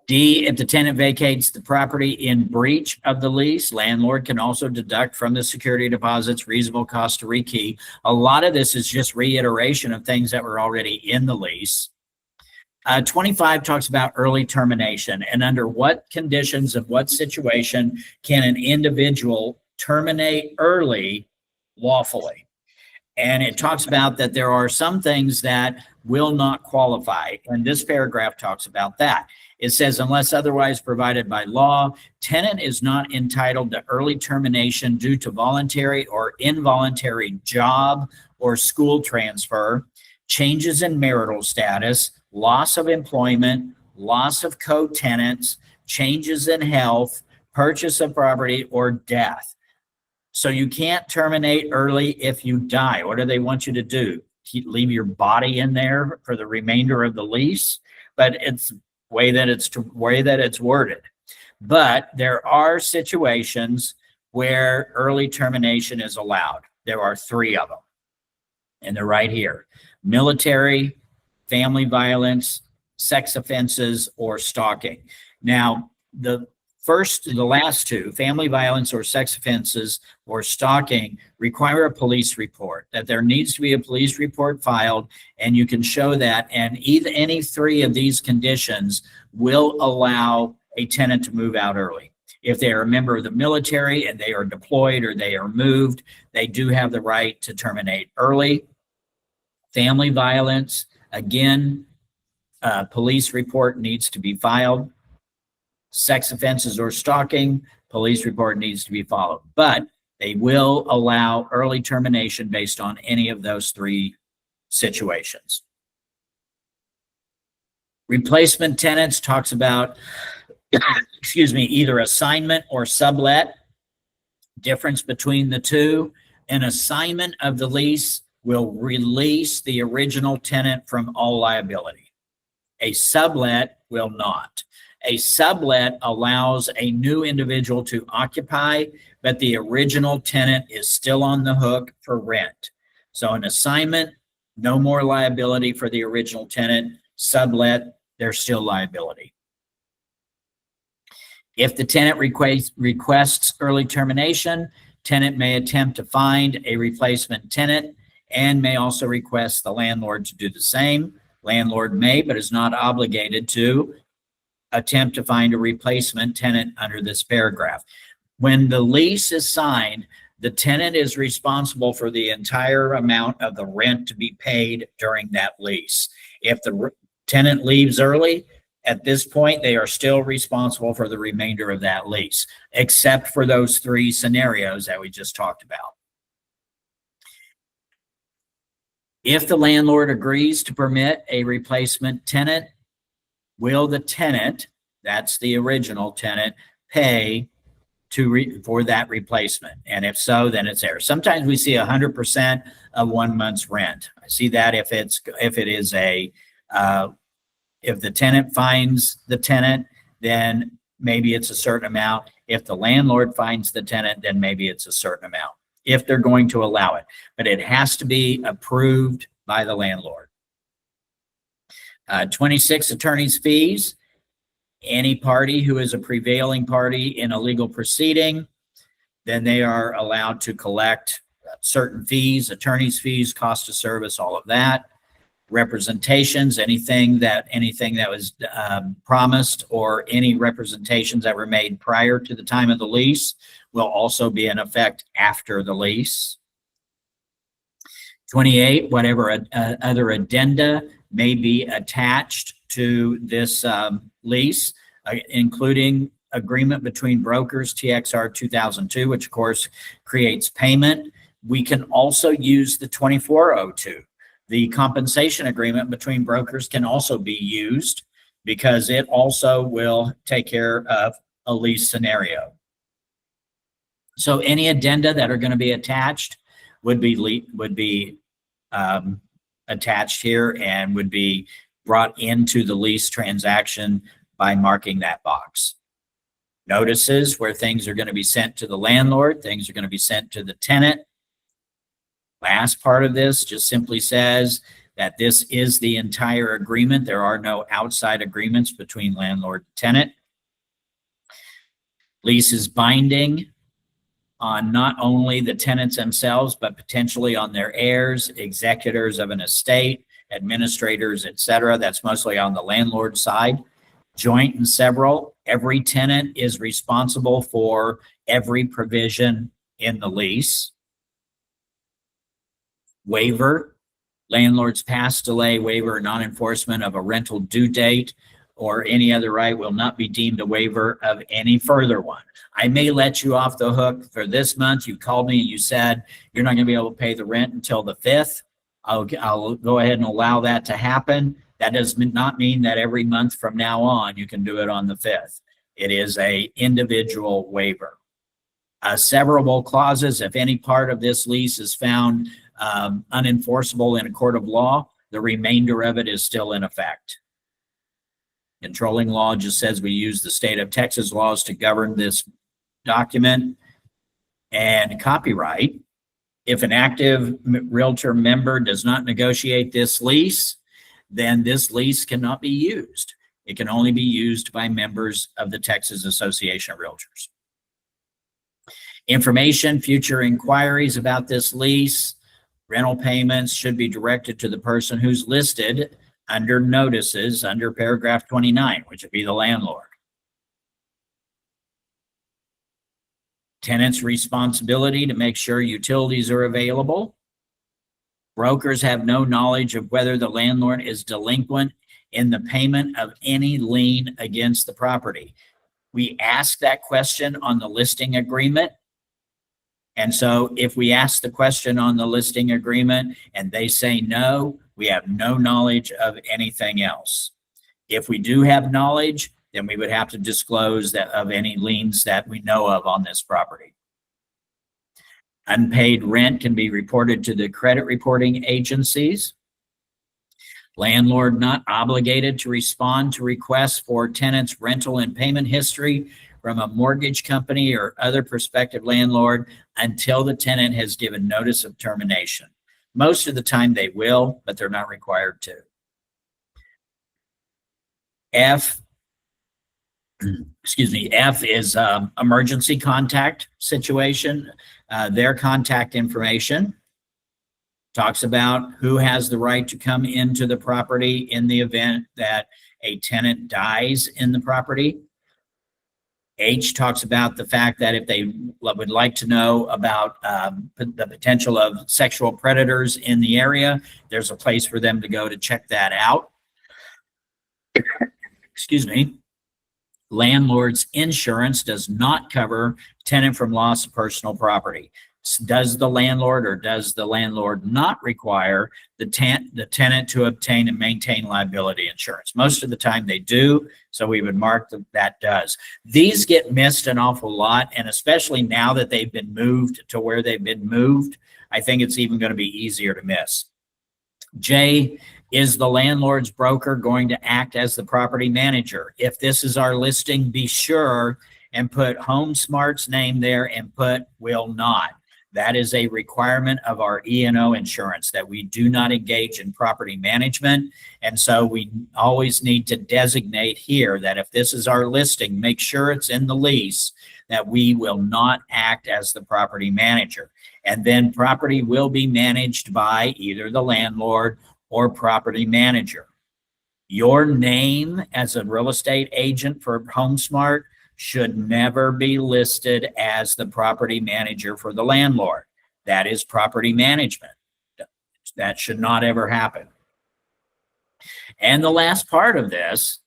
D, if the tenant vacates the property in breach of the lease, landlord can also deduct from the security deposits reasonable cost to rekey. A lot of this is just reiteration of things that were already in the lease. 25 talks about early termination, and under what conditions of what situation can an individual terminate early lawfully. And it talks about that there are some things that will not qualify. And this paragraph talks about that. It says, unless otherwise provided by law, tenant is not entitled to early termination due to voluntary or involuntary job or school transfer, changes in marital status, loss of employment, loss of co-tenants, changes in health, purchase of property, or death. So you can't terminate early if you die. What do they want you to do? Leave your body in there for the remainder of the lease? But it's way that it's worded. But there are situations where early termination is allowed. There are 3 of them, and they're right here: military, family violence, sex offenses, or stalking. Now, the last 2, family violence or sex offenses or stalking, require a police report, that there needs to be a police report filed, and you can show that. And any 3 of these conditions will allow a tenant to move out early. If they are a member of the military and they are deployed or they are moved, they do have the right to terminate early. Family violence, again, police report needs to be filed. Sex offenses or stalking, police report needs to be followed. But they will allow early termination based on any of those 3 situations. Replacement tenants talks about, either assignment or sublet. Difference between the 2: an assignment of the lease will release the original tenant from all liability. A sublet will not. A sublet allows a new individual to occupy, but the original tenant is still on the hook for rent. So an assignment, no more liability for the original tenant. Sublet, there's still liability. If the tenant requests early termination, tenant may attempt to find a replacement tenant and may also request the landlord to do the same. Landlord may, but is not obligated to, attempt to find a replacement tenant under this paragraph. When the lease is signed, the tenant is responsible for the entire amount of the rent to be paid during that lease. If the tenant leaves early, at this point, they are still responsible for the remainder of that lease, except for those three scenarios that we just talked about. If the landlord agrees to permit a replacement tenant, will the tenant, that's the original tenant, pay for that replacement? And if so, then it's there. Sometimes we see 100% of 1 month's rent. I see that if the tenant finds the tenant, then maybe it's a certain amount. If the landlord finds the tenant, then maybe it's a certain amount, if they're going to allow it. But it has to be approved by the landlord. 26, attorney's fees. Any party who is a prevailing party in a legal proceeding, then they are allowed to collect certain fees, attorney's fees, cost of service, all of that. Representations, anything that was promised, or any representations that were made prior to the time of the lease will also be in effect after the lease. 28, whatever other addenda may be attached to this lease, including agreement between brokers, TXR 2002, which of course creates payment. We can also use the 2402. The compensation agreement between brokers can also be used, because it also will take care of a lease scenario. So any addenda that are going to be attached would be attached here and would be brought into the lease transaction by marking that box. Notices where things are going to be sent to the landlord, things are going to be sent to the tenant. Last part of this just simply says that this is the entire agreement. There are no outside agreements between landlord and tenant. Lease is binding on not only the tenants themselves, but potentially on their heirs, executors of an estate, administrators, etc. That's mostly on the landlord side. Joint and several, every tenant is responsible for every provision in the lease. Waiver, landlord's past delay, waiver, non-enforcement of a rental due date or any other right will not be deemed a waiver of any further one. I may let you off the hook for this month. You called me and you said you're not going to be able to pay the rent until the 5th. I'll go ahead and allow that to happen. That does not mean that every month from now on you can do it on the 5th. It is an individual waiver. Severable clauses, if any part of this lease is found unenforceable in a court of law, the remainder of it is still in effect. Controlling law just says we use the state of Texas laws to govern this document. And copyright, if an active realtor member does not negotiate this lease, then this lease cannot be used. It can only be used by members of the Texas Association of Realtors. Information, future inquiries about this lease, rental payments should be directed to the person who's listed under notices under paragraph 29, which would be the landlord. Tenant's responsibility to make sure utilities are available. Brokers have no knowledge of whether the landlord is delinquent in the payment of any lien against the property. We ask that question on the listing agreement. And so if we ask the question on the listing agreement and they say no, we have no knowledge of anything else. If we do have knowledge, then we would have to disclose that of any liens that we know of on this property. Unpaid rent can be reported to the credit reporting agencies. Landlord not obligated to respond to requests for tenants' rental and payment history from a mortgage company or other prospective landlord until the tenant has given notice of termination. Most of the time they will, but they're not required to. F is emergency contact situation. Their contact information talks about who has the right to come into the property in the event that a tenant dies in the property. H talks about the fact that if they would like to know about the potential of sexual predators in the area, there's a place for them to go to check that out. Excuse me. Landlord's insurance does not cover tenant from loss of personal property. Does the landlord or does the landlord not require the tenant to obtain and maintain liability insurance? Most of the time they do, so we would mark that does. These get missed an awful lot, and especially now that they've been moved to where they've been moved, I think it's even going to be easier to miss. J, is the landlord's broker going to act as the property manager? If this is our listing, be sure and put HomeSmart's name there and put will not. That is a requirement of our E&O insurance that we do not engage in property management. And so we always need to designate here that if this is our listing, make sure it's in the lease that we will not act as the property manager. And then property will be managed by either the landlord or property manager. Your name as a real estate agent for HomeSmart should never be listed as the property manager for the landlord. That is property management. That should not ever happen. And the last part of this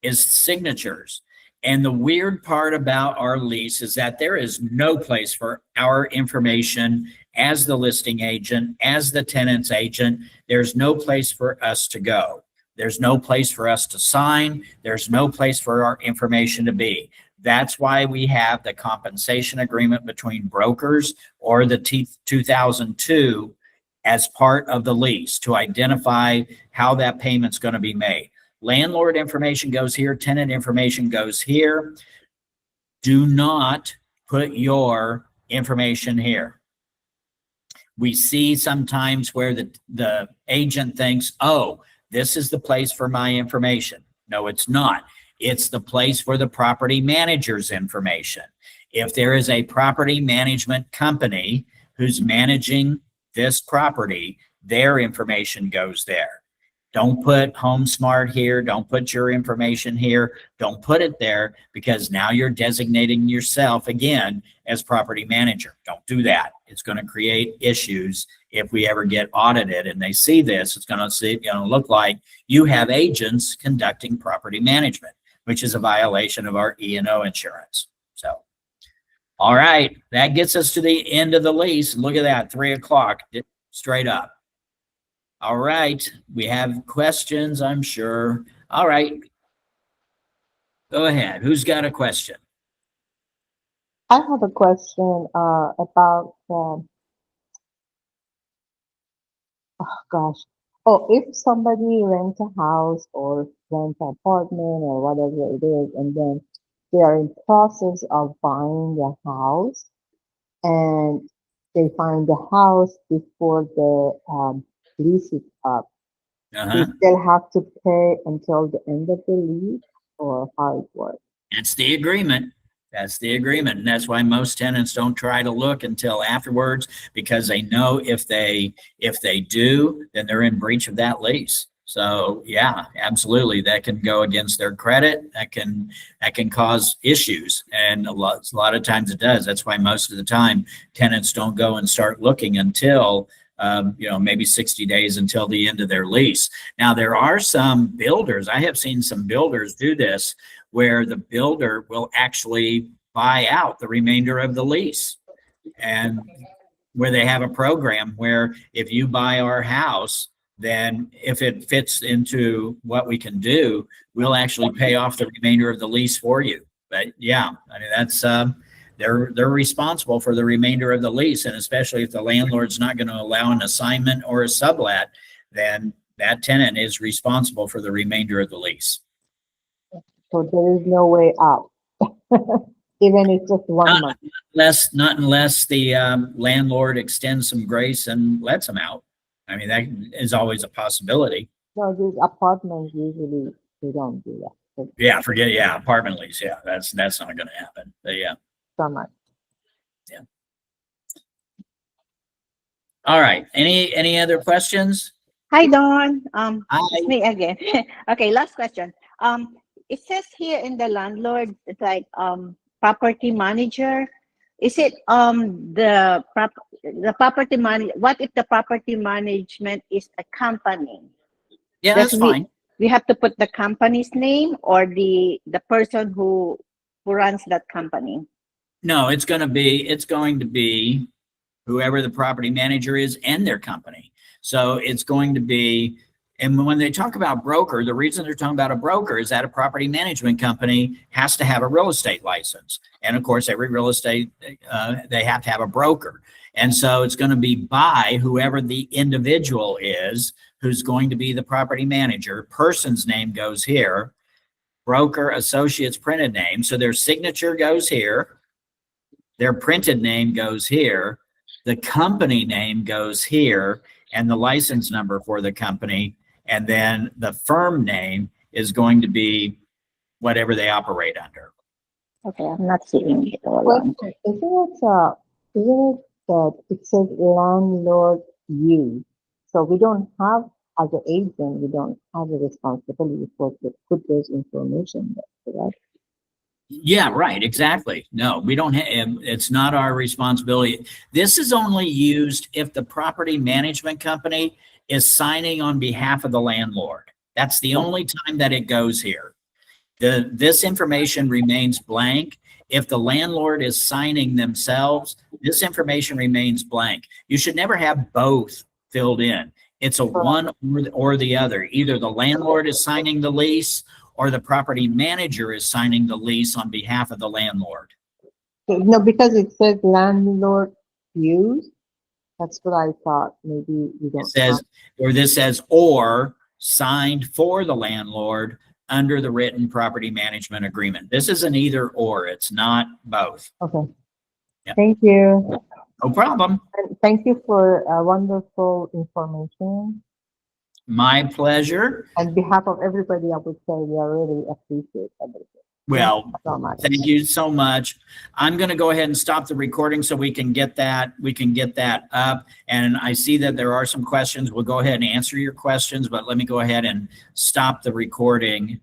is signatures. And the weird part about our lease is that there is no place for our information as the listing agent, as the tenant's agent. There's no place for us to go. There's no place for us to sign. There's no place for our information to be. That's why we have the compensation agreement between brokers or the 2002 as part of the lease to identify how that payment's going to be made. Landlord information goes here, tenant information goes here. Do not put your information here. We see sometimes where the agent thinks, oh, this is the place for my information. No, it's not. It's the place for the property manager's information. If there is a property management company who's managing this property, their information goes there. Don't put HomeSmart here. Don't put your information here. Don't put it there because now you're designating yourself again as property manager. Don't do that. It's going to create issues if we ever get audited and they see this. It's going to look like you have agents conducting property management, which is a violation of our E&O insurance. So, all right, that gets us to the end of the lease. Look at that, 3 o'clock, straight up. All right, we have questions, I'm sure. All right, go ahead. Who's got a question? I have a question about if somebody rents a house or rents an apartment or whatever it is, and then they are in process of buying the house and they find the house before the lease is up, they still have to pay until the end of the lease, or how it works? It's the agreement. That's the agreement. And that's why most tenants don't try to look until afterwards, because they know if they do, then they're in breach of that lease. So yeah, absolutely. That can go against their credit. That can cause issues. And a lot of times it does. That's why most of the time tenants don't go and start looking until maybe 60 days until the end of their lease. Now, there are some builders, I have seen some builders do this, where the builder will actually buy out the remainder of the lease. And where they have a program where if you buy our house, then if it fits into what we can do, we'll actually pay off the remainder of the lease for you. But yeah, I mean, that's, they're responsible for the remainder of the lease. And especially if the landlord's not going to allow an assignment or a sublet, then that tenant is responsible for the remainder of the lease. So there is no way out, even if it's just 1 month. Not unless the landlord extends some grace and lets them out. I mean, that is always a possibility. No, these apartments usually they don't do that. Yeah, apartment lease. Yeah, that's not going to happen. But yeah. So much. Yeah. All right. Any other questions? Hi, Dawn. Hi. It's me again. Okay, last question. it says here in the landlord, it's like property manager. Is it the property what if the property management is a company? Yeah, Does that's we- fine. We have to put the company's name or the person who runs that company? No, it's going to be whoever the property manager is and their company. So it's going to be, and when they talk about broker, the reason they're talking about a broker is that a property management company has to have a real estate license. And of course, every real estate, they have to have a broker. And so it's going to be by whoever the individual is who's going to be the property manager. Person's name goes here, broker associate's printed name. So their signature goes here. Their printed name goes here. The company name goes here, and the license number for the company. And then the firm name is going to be whatever they operate under. Okay, I'm not seeing it all. Question, isn't it that it says landlord use? So we don't have, as an agent, we don't have a responsibility for to put those information there, correct? Yeah, right. Exactly. No, we don't have, it's not our responsibility. This is only used if the property management company is signing on behalf of the landlord. That's the only time that it goes here. This information remains blank. If the landlord is signing themselves, this information remains blank. You should never have both filled in. It's a one or the other. Either the landlord is signing the lease or the property manager is signing the lease on behalf of the landlord. No, because it says landlord use. That's what I thought. Maybe we It don't says, have. or this says, or signed for the landlord under the written property management agreement. This is an either or, it's not both. Okay. Yeah. Thank you. No problem. And thank you for wonderful information. My pleasure. On behalf of everybody, I would say we really appreciate everything. Well, Thank you so much. thank you so much. I'm going to go ahead and stop the recording so we can get that up. And I see that there are some questions. We'll go ahead and answer your questions, but let me go ahead and stop the recording